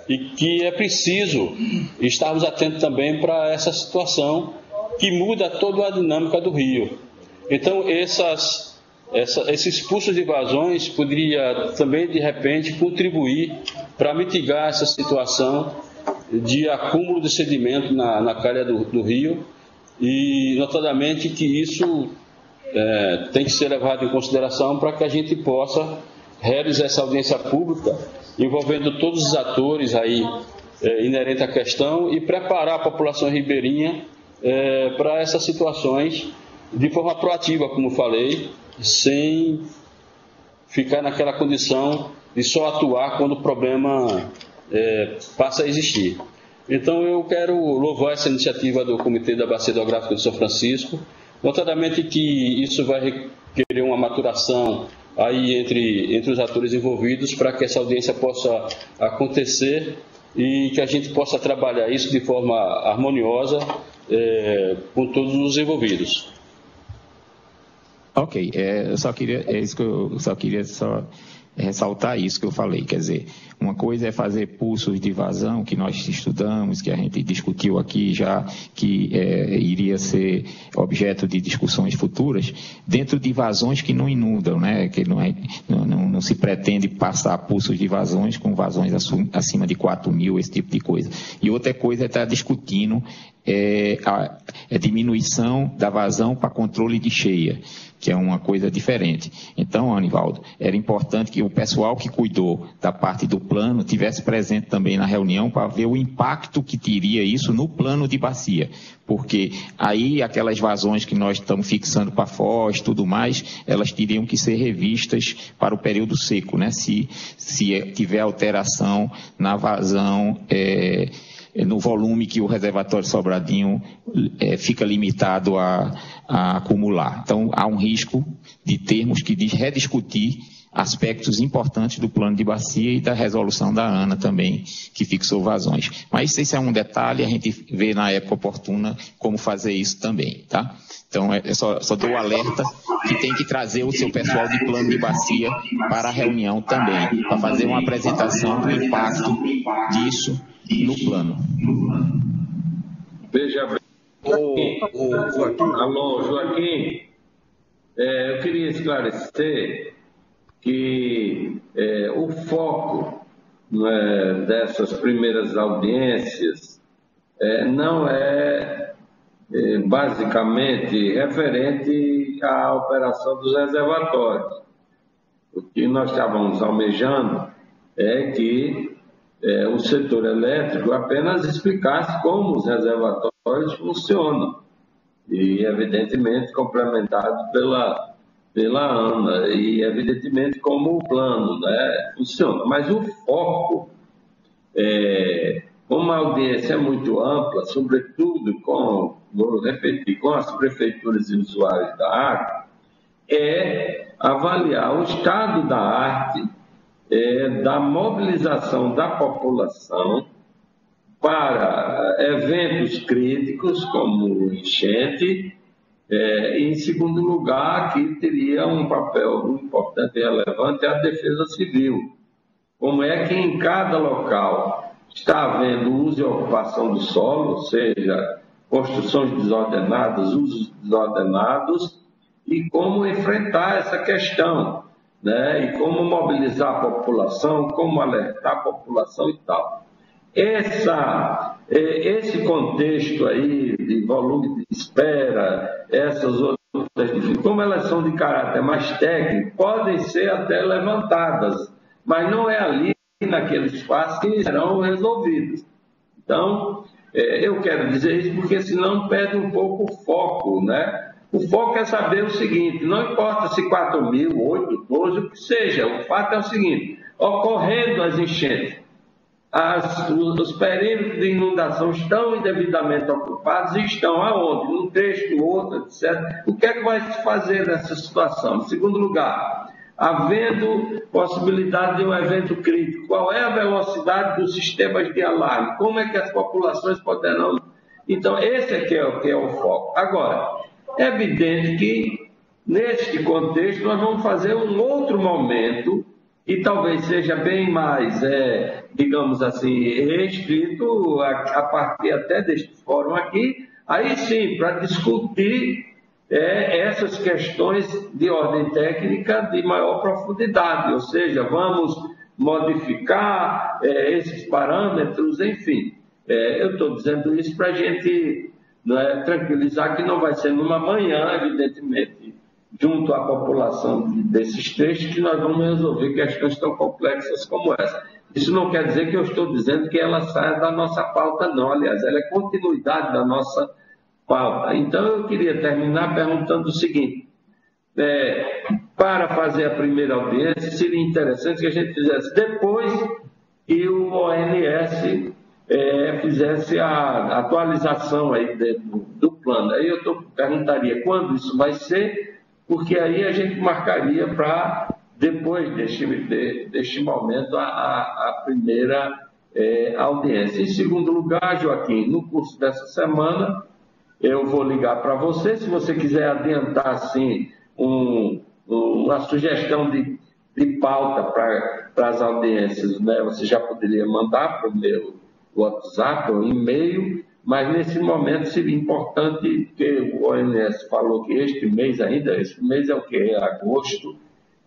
e que é preciso estarmos atentos também para essa situação que muda toda a dinâmica do rio. Então, esses pulsos de vazões poderia também, de repente, contribuir para mitigar essa situação de acúmulo de sedimento na calha do rio, e notadamente que isso tem que ser levado em consideração para que a gente possa realizar essa audiência pública envolvendo todos os atores aí inerente à questão e preparar a população ribeirinha para essas situações de forma proativa, como falei, sem ficar naquela condição de só atuar quando o problema passa a existir. Então eu quero louvar essa iniciativa do Comitê da Bacia Hidrográfica de São Francisco, notadamente que isso vai requerer uma maturação aí entre os atores envolvidos para que essa audiência possa acontecer e que a gente possa trabalhar isso de forma harmoniosa com todos os envolvidos. Ok, eu só queria ressaltar isso que eu falei, quer dizer, uma coisa é fazer pulsos de vazão, que nós estudamos, que a gente discutiu aqui já, que iria ser objeto de discussões futuras, dentro de vazões que não inundam, né? Que não se pretende passar pulsos de vazões com vazões acima de 4.000, esse tipo de coisa. E outra coisa é estar discutindo a diminuição da vazão para controle de cheia, que é uma coisa diferente. Então, Anivaldo, era importante que o pessoal que cuidou da parte do plano tivesse presente também na reunião para ver o impacto que teria isso no plano de bacia, porque aí aquelas vazões que nós estamos fixando para Foz e tudo mais, elas teriam que ser revistas para o período seco, né? Se tiver alteração na vazão, no volume que o reservatório Sobradinho fica limitado a acumular. Então, há um risco de termos que rediscutir aspectos importantes do plano de bacia e da resolução da ANA também, que fixou vazões. Mas esse é um detalhe, a gente vê na época oportuna como fazer isso também, tá? Então, só dou o alerta que tem que trazer o seu pessoal de plano de bacia para a reunião também, para fazer uma apresentação do impacto disso no plano. Veja bem. Alô, Joaquim. Eu queria esclarecer que o foco dessas primeiras audiências não é basicamente referente à operação dos reservatórios. O que nós estávamos almejando é que o setor elétrico apenas explicasse como os reservatórios funcionam e, evidentemente, complementado pela ANA e, evidentemente, como o plano funciona. Mas o foco, como a audiência é muito ampla, sobretudo vou repetir, com as prefeituras e usuários da água, é avaliar o estado da arte da mobilização da população para eventos críticos, como enchente, e, em segundo lugar, aqui teria um papel importante e relevante a defesa civil. Como é que em cada local está havendo uso e ocupação do solo, ou seja, construções desordenadas, usos desordenados, e como enfrentar essa questão, né? E como mobilizar a população, como alertar a população e tal. Esse contexto aí de volume de espera, essas outras dificuldades, como elas são de caráter mais técnico, podem ser até levantadas, mas não é ali, naquele espaço, que serão resolvidas. Então, eu quero dizer isso porque senão perde um pouco o foco, né? O foco é saber o seguinte, não importa se 4.000, 8, 12, o que seja, o fato é o seguinte, ocorrendo as enchentes, os perímetros de inundação estão indevidamente ocupados e estão aonde? Num trecho, no outro, etc. O que é que vai se fazer nessa situação? Em segundo lugar, havendo possibilidade de um evento crítico, qual é a velocidade dos sistemas de alarme? Como é que as populações poderão... Então, esse aqui é o foco. Agora, é evidente que, neste contexto, nós vamos fazer um outro momento e talvez seja bem mais, digamos assim, restrito a partir até deste fórum aqui, aí sim, para discutir essas questões de ordem técnica de maior profundidade, ou seja, vamos modificar esses parâmetros, enfim. Eu estou dizendo isso para a gente tranquilizar que não vai ser numa manhã, evidentemente, junto à população desses trechos, que nós vamos resolver questões tão complexas como essa. Isso não quer dizer que eu estou dizendo que ela saia da nossa pauta, não. Aliás, ela é continuidade da nossa pauta. Então, eu queria terminar perguntando o seguinte: para fazer a primeira audiência, seria interessante que a gente fizesse depois que o ONS fizesse a atualização aí do plano. Aí eu perguntaria quando isso vai ser, porque aí a gente marcaria para depois deste momento a primeira audiência. Em segundo lugar, Joaquim, no curso dessa semana, eu vou ligar para você, se você quiser adiantar assim uma sugestão de pauta para as audiências, né? Você já poderia mandar para o meu WhatsApp ou e-mail, mas nesse momento seria importante, que o ONS falou que este mês é o que? É agosto,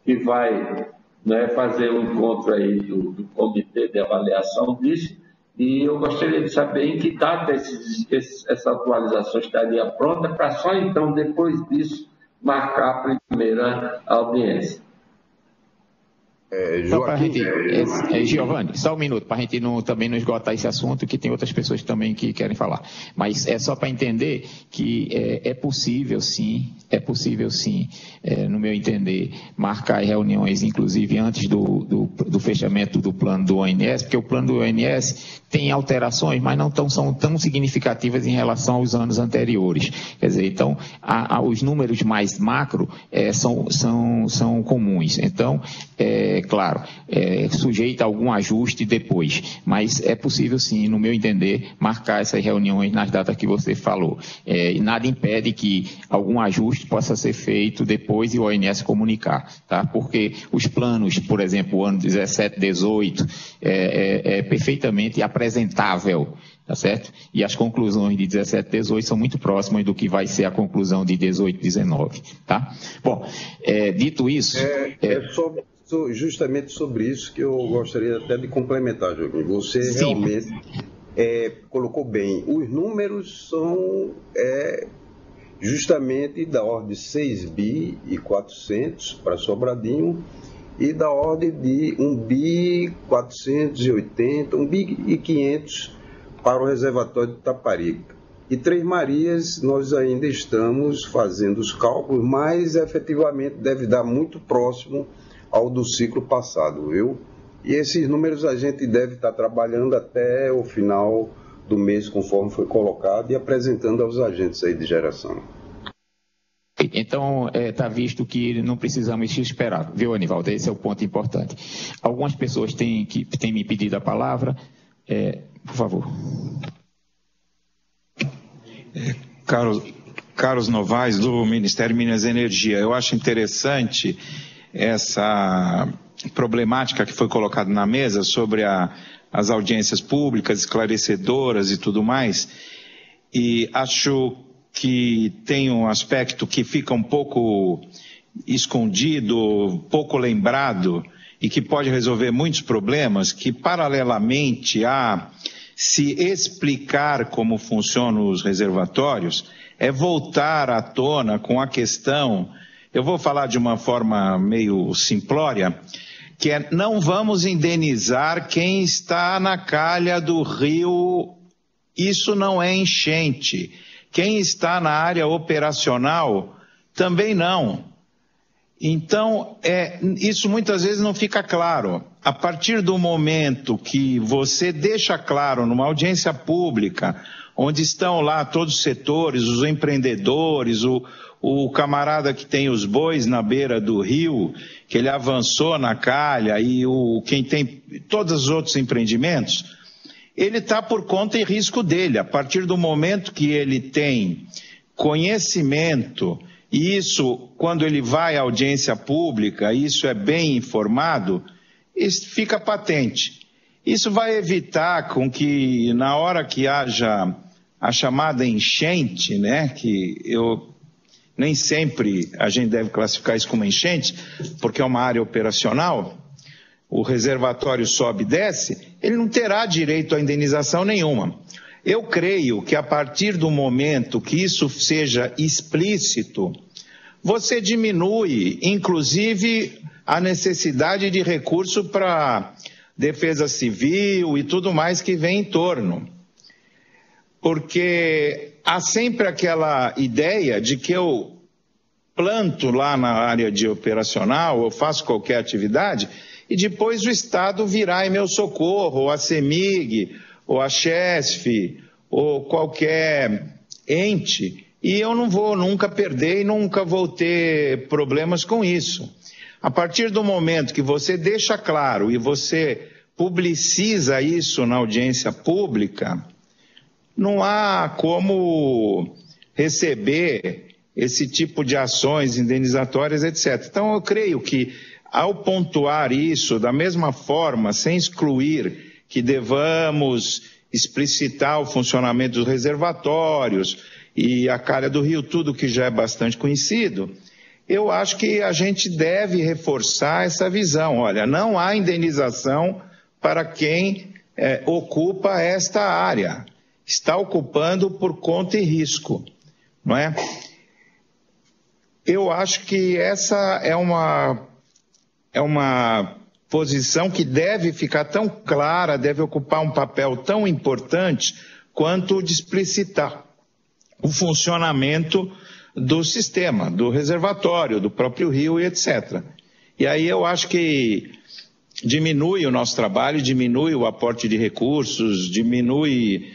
que vai, né, fazer um encontro aí do comitê de avaliação disso, e eu gostaria de saber em que data essa atualização estaria pronta, para só então, depois disso, marcar a primeira audiência. Giovanni, só um minuto, para a gente também não esgotar esse assunto, que tem outras pessoas também que querem falar. Mas é só para entender que é possível sim, no meu entender, marcar reuniões, inclusive antes do fechamento do plano do ONS, porque o plano do ONS tem alterações, mas não são tão significativas em relação aos anos anteriores. Quer dizer, então, os números mais macro são comuns. Então, claro, sujeito a algum ajuste depois, mas é possível sim, no meu entender, marcar essas reuniões nas datas que você falou. E nada impede que algum ajuste possa ser feito depois e o ONS comunicar, tá? Porque os planos, por exemplo, o ano 17, 18, é perfeitamente apresentável, tá certo? E as conclusões de 17, 18 são muito próximas do que vai ser a conclusão de 18, 19, tá? Bom, dito isso... Justamente sobre isso que eu gostaria até de complementar, Joaquim. Você realmente colocou bem. Os números são justamente da ordem de 6.400 para Sobradinho e da ordem de 1.480, 1.500 para o reservatório de Taparica. E Três Marias, nós ainda estamos fazendo os cálculos, mas efetivamente deve dar muito próximo ao do ciclo passado, viu? E esses números a gente deve estar trabalhando até o final do mês, conforme foi colocado, e apresentando aos agentes aí de geração. Então, está visto que não precisamos esperar, viu, Anivaldo? Esse é o ponto importante. Algumas pessoas têm me pedido a palavra. Por favor. Carlos Novaes, do Ministério de Minas e Energia. Eu acho interessante essa problemática que foi colocada na mesa sobre as audiências públicas, esclarecedoras e tudo mais, e acho que tem um aspecto que fica um pouco escondido, pouco lembrado, e que pode resolver muitos problemas, que paralelamente a se explicar como funcionam os reservatórios, é voltar à tona com a questão... Eu vou falar de uma forma meio simplória, que é: não vamos indenizar quem está na calha do rio, isso não é enchente. Quem está na área operacional, também não. Então, isso muitas vezes não fica claro. A partir do momento que você deixa claro numa audiência pública, onde estão lá todos os setores, os empreendedores, o camarada que tem os bois na beira do rio, que ele avançou na calha, e quem tem todos os outros empreendimentos, ele está por conta e risco dele. A partir do momento que ele tem conhecimento, e isso, quando ele vai à audiência pública, isso é bem informado, isso fica patente. Isso vai evitar com que, na hora que haja a chamada enchente, né, que nem sempre a gente deve classificar isso como enchente, porque é uma área operacional, o reservatório sobe e desce, ele não terá direito a indenização nenhuma. Eu creio que a partir do momento que isso seja explícito, você diminui, inclusive, a necessidade de recurso para defesa civil e tudo mais que vem em torno. Porque há sempre aquela ideia de que eu planto lá na área de operacional, eu faço qualquer atividade, e depois o Estado virá em meu socorro, ou a CEMIG, ou a CHESF, ou qualquer ente, e eu não vou nunca perder e nunca vou ter problemas com isso. A partir do momento que você deixa claro e você publiciza isso na audiência pública, não há como receber esse tipo de ações indenizatórias, etc. Então, eu creio que, ao pontuar isso da mesma forma, sem excluir que devamos explicitar o funcionamento dos reservatórios e a calha do rio, tudo que já é bastante conhecido, eu acho que a gente deve reforçar essa visão. Olha, não há indenização para quem ocupa esta área. Está ocupando por conta e risco, não é? Eu acho que essa é uma posição que deve ficar tão clara, deve ocupar um papel tão importante quanto o de explicitar o funcionamento do sistema, do reservatório, do próprio rio e etc. E aí eu acho que diminui o nosso trabalho, diminui o aporte de recursos, diminui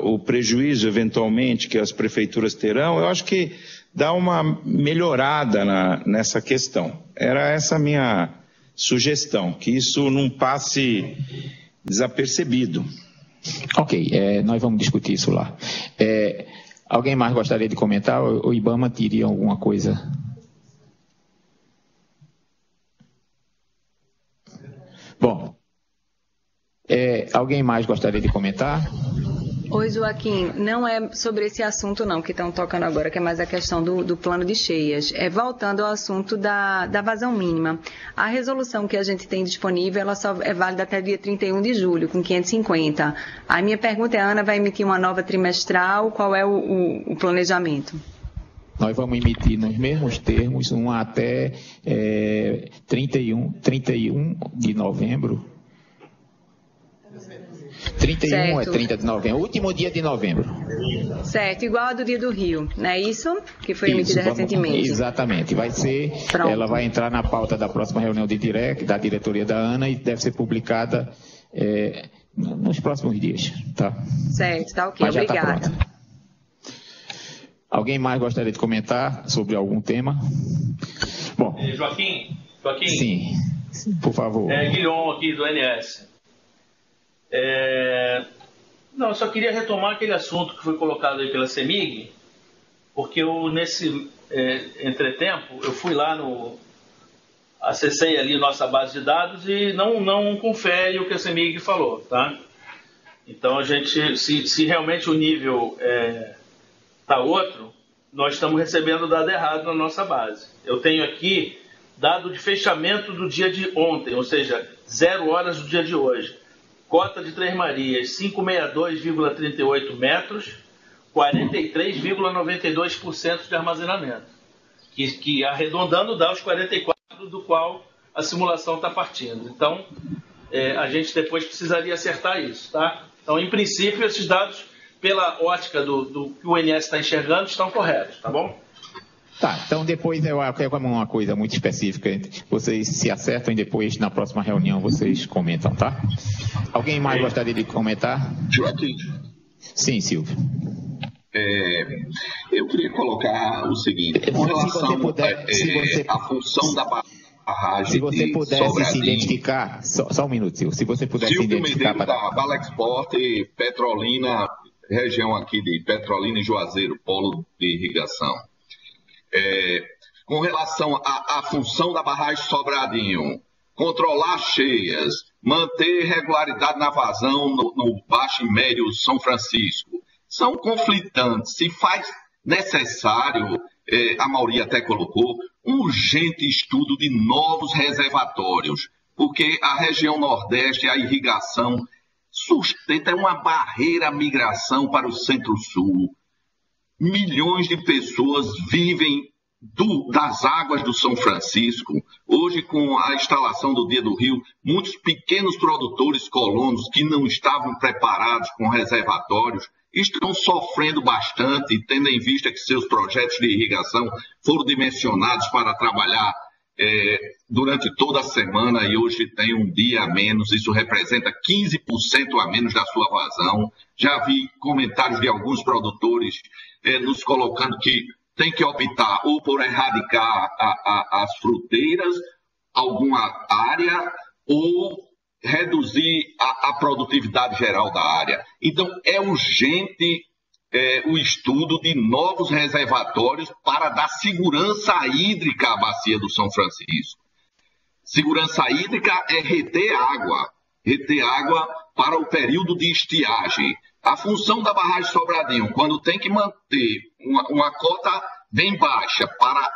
o prejuízo eventualmente que as prefeituras terão. Eu acho que dá uma melhorada nessa questão. Era essa a minha sugestão, que isso não passe desapercebido. Ok, nós vamos discutir isso lá. Alguém mais gostaria de comentar? O IBAMA teria alguma coisa? Bom, alguém mais gostaria de comentar? Oi, Joaquim, não é sobre esse assunto não que estão tocando agora, que é mais a questão do plano de cheias. Voltando ao assunto da vazão mínima. A resolução que a gente tem disponível, ela só é válida até dia 31 de julho, com 550. A minha pergunta é, a Ana vai emitir uma nova trimestral, qual é o planejamento? Nós vamos emitir nos mesmos termos, uma até 31 de novembro. 31 certo. É 30 de novembro, último dia de novembro. Certo, igual a do dia do Rio, não é isso? Que foi emitida recentemente. Exatamente, vai ser, ela vai entrar na pauta da próxima reunião da diretoria da ANA e deve ser publicada nos próximos dias, tá? Certo, tá ok, obrigada. Tá. Alguém mais gostaria de comentar sobre algum tema? Bom. Joaquim? Sim, por favor. Guilhom aqui do NS. Não, eu só queria retomar aquele assunto que foi colocado aí pela CEMIG, porque nesse entretempo eu fui lá acessei ali nossa base de dados e não confere o que a CEMIG falou, tá? Então a gente, se realmente o nível está outro, nós estamos recebendo dado errado na nossa base. Eu tenho aqui dado de fechamento do dia de ontem, ou seja, 0 horas do dia de hoje. Cota de Três Marias, 562,38 metros, 43,92% de armazenamento. Que arredondando dá os 44 do qual a simulação está partindo. Então, a gente depois precisaria acertar isso, tá? Então, em princípio, esses dados, pela ótica do que o INS está enxergando, estão corretos, tá bom? Tá, então depois eu quero uma coisa muito específica, vocês se acertam e depois na próxima reunião vocês comentam, tá? Alguém mais gostaria de comentar? Joaquim. Sim, Silvio. Eu queria colocar o seguinte, com relação à função da barragem. Se você pudesse se identificar, só um minuto, Silvio, se você pudesse se identificar. Silvio Medeiros da Balexport, Petrolina, região aqui de Petrolina e Juazeiro, polo de irrigação. Com relação à função da barragem Sobradinho, controlar cheias, manter regularidade na vazão no Baixo e Médio São Francisco, são conflitantes. Se faz necessário, a Mauri até colocou, um urgente estudo de novos reservatórios, porque a região Nordeste, a irrigação, sustenta uma barreira à migração para o Centro-Sul. Milhões de pessoas vivem das águas do São Francisco. Hoje, com a instalação do Dia do Rio, muitos pequenos produtores colonos que não estavam preparados com reservatórios estão sofrendo bastante, tendo em vista que seus projetos de irrigação foram dimensionados para trabalhar durante toda a semana e hoje tem um dia a menos. Isso representa 15% a menos da sua vazão. Já vi comentários de alguns produtores nos colocando que tem que optar ou por erradicar as fruteiras, alguma área, ou reduzir a produtividade geral da área. Então, é urgente o estudo de novos reservatórios para dar segurança hídrica à bacia do São Francisco. Segurança hídrica é reter água para o período de estiagem. A função da barragem Sobradinho, quando tem que manter uma cota bem baixa para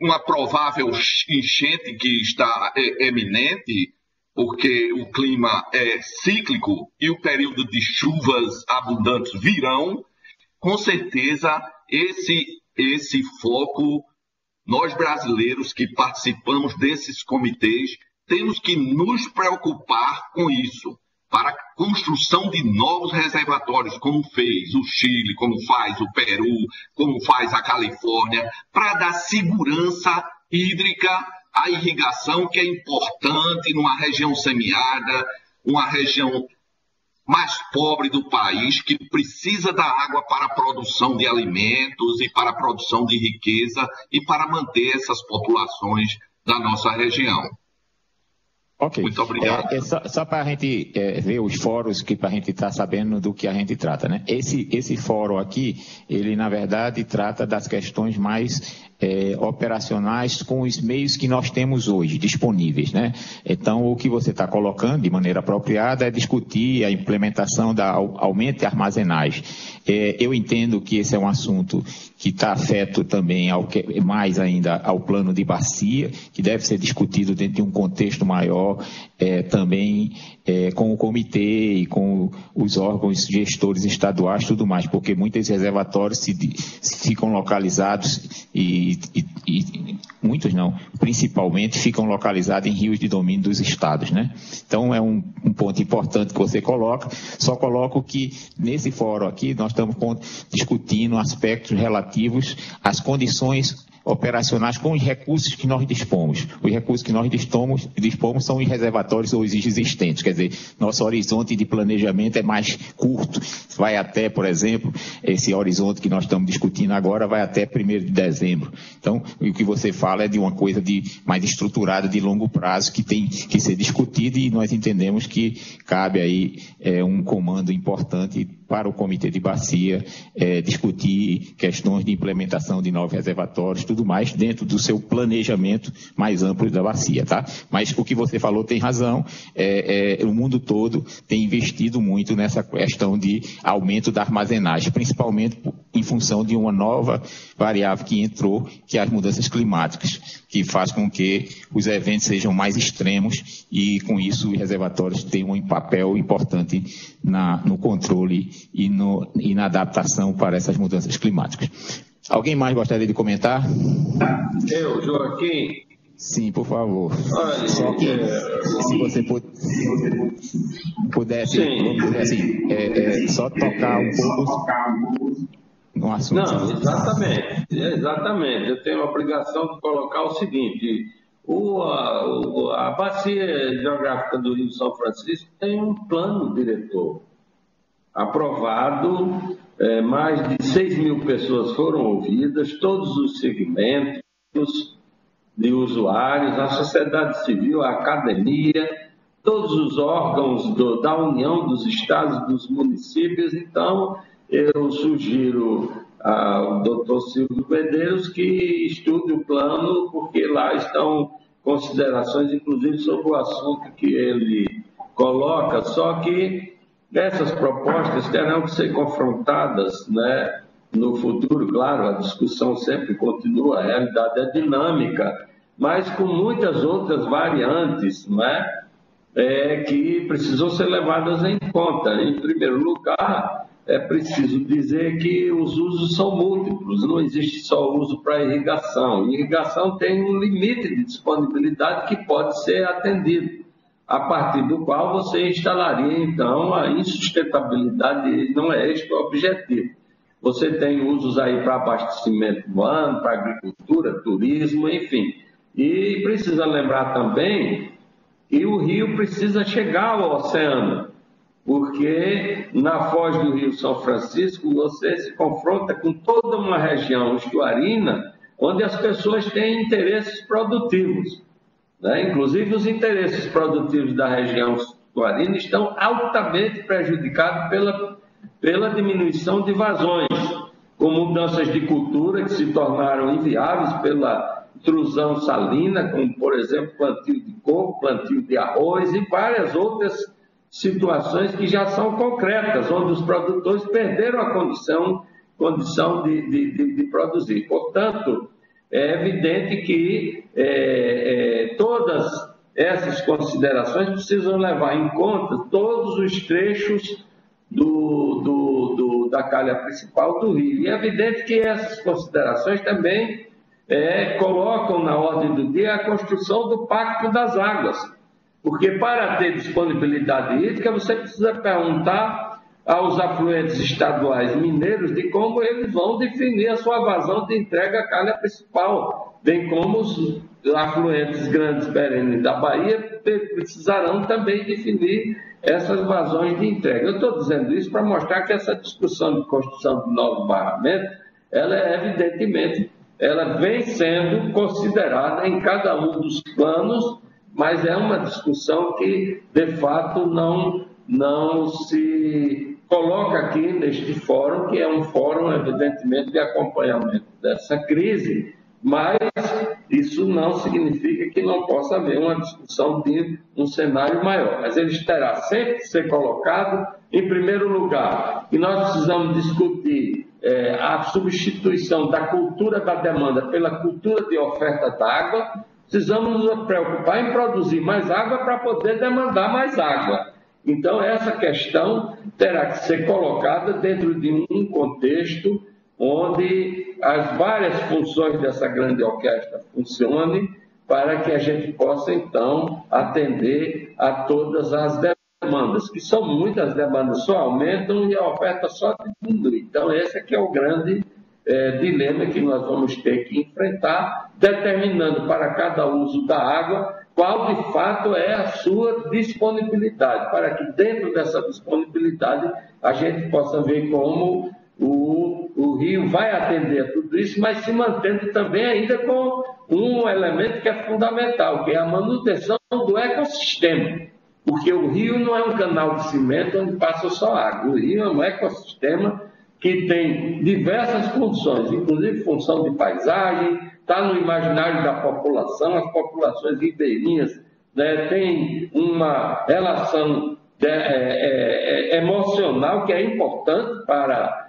uma provável enchente que está eminente, porque o clima é cíclico e o período de chuvas abundantes virão, com certeza esse foco, nós brasileiros que participamos desses comitês, temos que nos preocupar com isso, para a construção de novos reservatórios, como fez o Chile, como faz o Peru, como faz a Califórnia, para dar segurança hídrica à irrigação, que é importante numa região semiárida, uma região mais pobre do país, que precisa da água para a produção de alimentos e para a produção de riqueza e para manter essas populações da nossa região. Ok. Muito obrigado. Só para a gente ver os fóruns, para a gente estar sabendo do que a gente trata, né? Esse fórum aqui, ele na verdade trata das questões mais operacionais com os meios que nós temos hoje disponíveis, né? Então, o que você está colocando de maneira apropriada é discutir a implementação da aumento de armazenagem. Eu entendo que esse é um assunto que está afeto também mais ainda ao plano de bacia, que deve ser discutido dentro de um contexto maior, também com o comitê e com os órgãos gestores estaduais e tudo mais, porque muitos reservatórios ficam localizados e muitos não, principalmente ficam localizados em rios de domínio dos estados, né? Então é um ponto importante que você coloca. Só coloco que nesse fórum aqui nós estamos discutindo aspectos relativos às condições operacionais com os recursos que nós dispomos. Os recursos que nós dispomos são os reservatórios hoje existentes, quer dizer, nosso horizonte de planejamento é mais curto, vai até, por exemplo, esse horizonte que nós estamos discutindo agora vai até 1º de dezembro. Então, o que você fala é de uma coisa mais estruturada, de longo prazo, que tem que ser discutida e nós entendemos que cabe aí um comando importante para o Comitê de Bacia discutir questões de implementação de novos reservatórios, tudo mais, dentro do seu planejamento mais amplo da bacia, tá? Mas o que você falou tem razão, o mundo todo tem investido muito nessa questão de aumento da armazenagem, principalmente em função de uma nova variável que entrou, que é as mudanças climáticas, que faz com que os eventos sejam mais extremos e, com isso, os reservatórios tenham um papel importante no controle e na adaptação para essas mudanças climáticas. Alguém mais gostaria de comentar? Eu, Joaquim. Sim, por favor. Olha, só que se você pudesse, vamos dizer assim, só tocar um pouco no assunto. Não, exatamente. Eu tenho a obrigação de colocar o seguinte: a bacia geográfica do Rio São Francisco tem um plano diretor aprovado, mais de 6 mil pessoas foram ouvidas, todos os segmentos de usuários, a sociedade civil, a academia, todos os órgãos da União dos Estados, dos municípios. Então, eu sugiro ao Dr. Silvio Medeiros que estude o plano, porque lá estão considerações, inclusive, sobre o assunto que ele coloca, só que essas propostas terão que ser confrontadas, né, no futuro. Claro, a discussão sempre continua, a realidade é dinâmica, mas com muitas outras variantes, né, que precisam ser levadas em conta. Em primeiro lugar, é preciso dizer que os usos são múltiplos, não existe só uso para irrigação. Irrigação tem um limite de disponibilidade que pode ser atendido, a partir do qual você instalaria, então, a insustentabilidade, não é este o objetivo. Você tem usos aí para abastecimento humano, para agricultura, turismo, enfim. E precisa lembrar também que o rio precisa chegar ao oceano, porque na foz do Rio São Francisco você se confronta com toda uma região estuarina onde as pessoas têm interesses produtivos, né? Inclusive os interesses produtivos da região estuarina estão altamente prejudicados pela diminuição de vazões, com mudanças de cultura que se tornaram inviáveis pela intrusão salina, como por exemplo plantio de coco, plantio de arroz e várias outras situações que já são concretas, onde os produtores perderam a condição de produzir. Portanto, é evidente que todas essas considerações precisam levar em conta todos os trechos da calha principal do rio. E é evidente que essas considerações também colocam na ordem do dia a construção do Pacto das Águas. Porque para ter disponibilidade hídrica, você precisa perguntar aos afluentes estaduais mineiros de como eles vão definir a sua vazão de entrega à calha principal, bem como os afluentes grandes perenes da Bahia precisarão também definir essas vazões de entrega. Eu estou dizendo isso para mostrar que essa discussão de construção de novos barramentos, ela evidentemente, ela vem sendo considerada em cada um dos planos, mas é uma discussão que, de fato, não se coloca aqui neste fórum, que é um fórum, evidentemente, de acompanhamento dessa crise, mas isso não significa que não possa haver uma discussão de um cenário maior. Mas ele terá sempre que ser colocado, em primeiro lugar, e nós precisamos discutir a substituição da cultura da demanda pela cultura de oferta d'água. Precisamos nos preocupar em produzir mais água para poder demandar mais água. Então, essa questão terá que ser colocada dentro de um contexto onde as várias funções dessa grande orquestra funcionem para que a gente possa, então, atender a todas as demandas, que são muitas demandas, só aumentam e a oferta só diminui. Então, esse aqui é o grande dilema que nós vamos ter que enfrentar, determinando para cada uso da água qual de fato é a sua disponibilidade, para que dentro dessa disponibilidade a gente possa ver como o rio vai atender a tudo isso, mas se mantendo também ainda com um elemento que é fundamental, que é a manutenção do ecossistema, porque o rio não é um canal de cimento onde passa só água, o rio é um ecossistema que tem diversas funções, inclusive função de paisagem, está no imaginário da população, as populações ribeirinhas, né, têm uma relação emocional que é importante para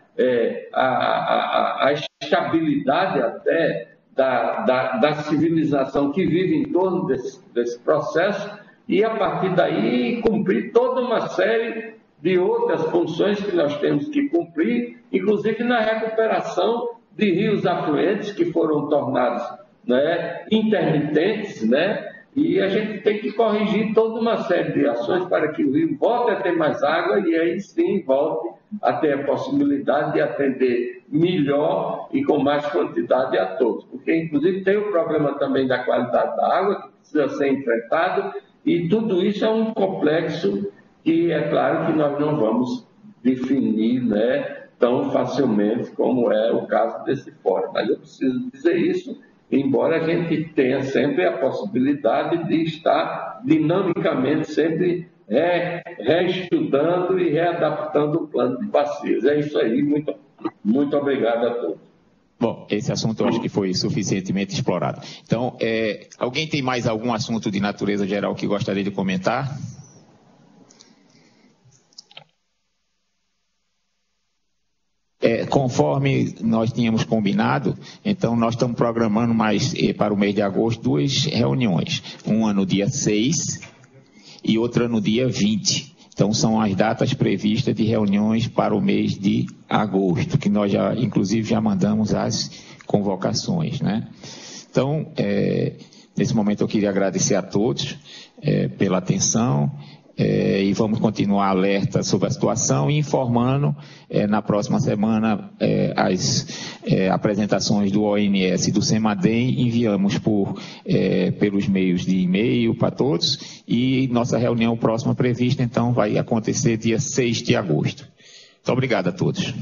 a estabilidade até da civilização que vive em torno desse processo, e a partir daí cumprir toda uma série de outras funções que nós temos que cumprir, inclusive na recuperação de rios afluentes que foram tornados, né, intermitentes, né, e a gente tem que corrigir toda uma série de ações para que o rio volte a ter mais água e aí sim volte a ter a possibilidade de atender melhor e com mais quantidade a todos. Porque, inclusive, tem o problema também da qualidade da água, que precisa ser enfrentado, e tudo isso é um complexo que é claro que nós não vamos definir, né, tão facilmente como é o caso desse fórum. Mas eu preciso dizer isso, embora a gente tenha sempre a possibilidade de estar dinamicamente sempre reestudando e readaptando o plano de bacias. É isso aí, muito obrigado a todos. Bom, esse assunto eu acho que foi suficientemente explorado. Então, alguém tem mais algum assunto de natureza geral que gostaria de comentar? Conforme nós tínhamos combinado, então nós estamos programando mais para o mês de agosto 2 reuniões. Uma no dia 6 e outra no dia 20. Então, são as datas previstas de reuniões para o mês de agosto, que nós já, inclusive, já mandamos as convocações, né? Então, nesse momento eu queria agradecer a todos pela atenção e vamos continuar alerta sobre a situação e informando na próxima semana as apresentações do ONS e do CEMADEM, enviamos pelos meios de e-mail para todos e nossa reunião próxima prevista, então, vai acontecer dia 6 de agosto. Muito obrigado a todos.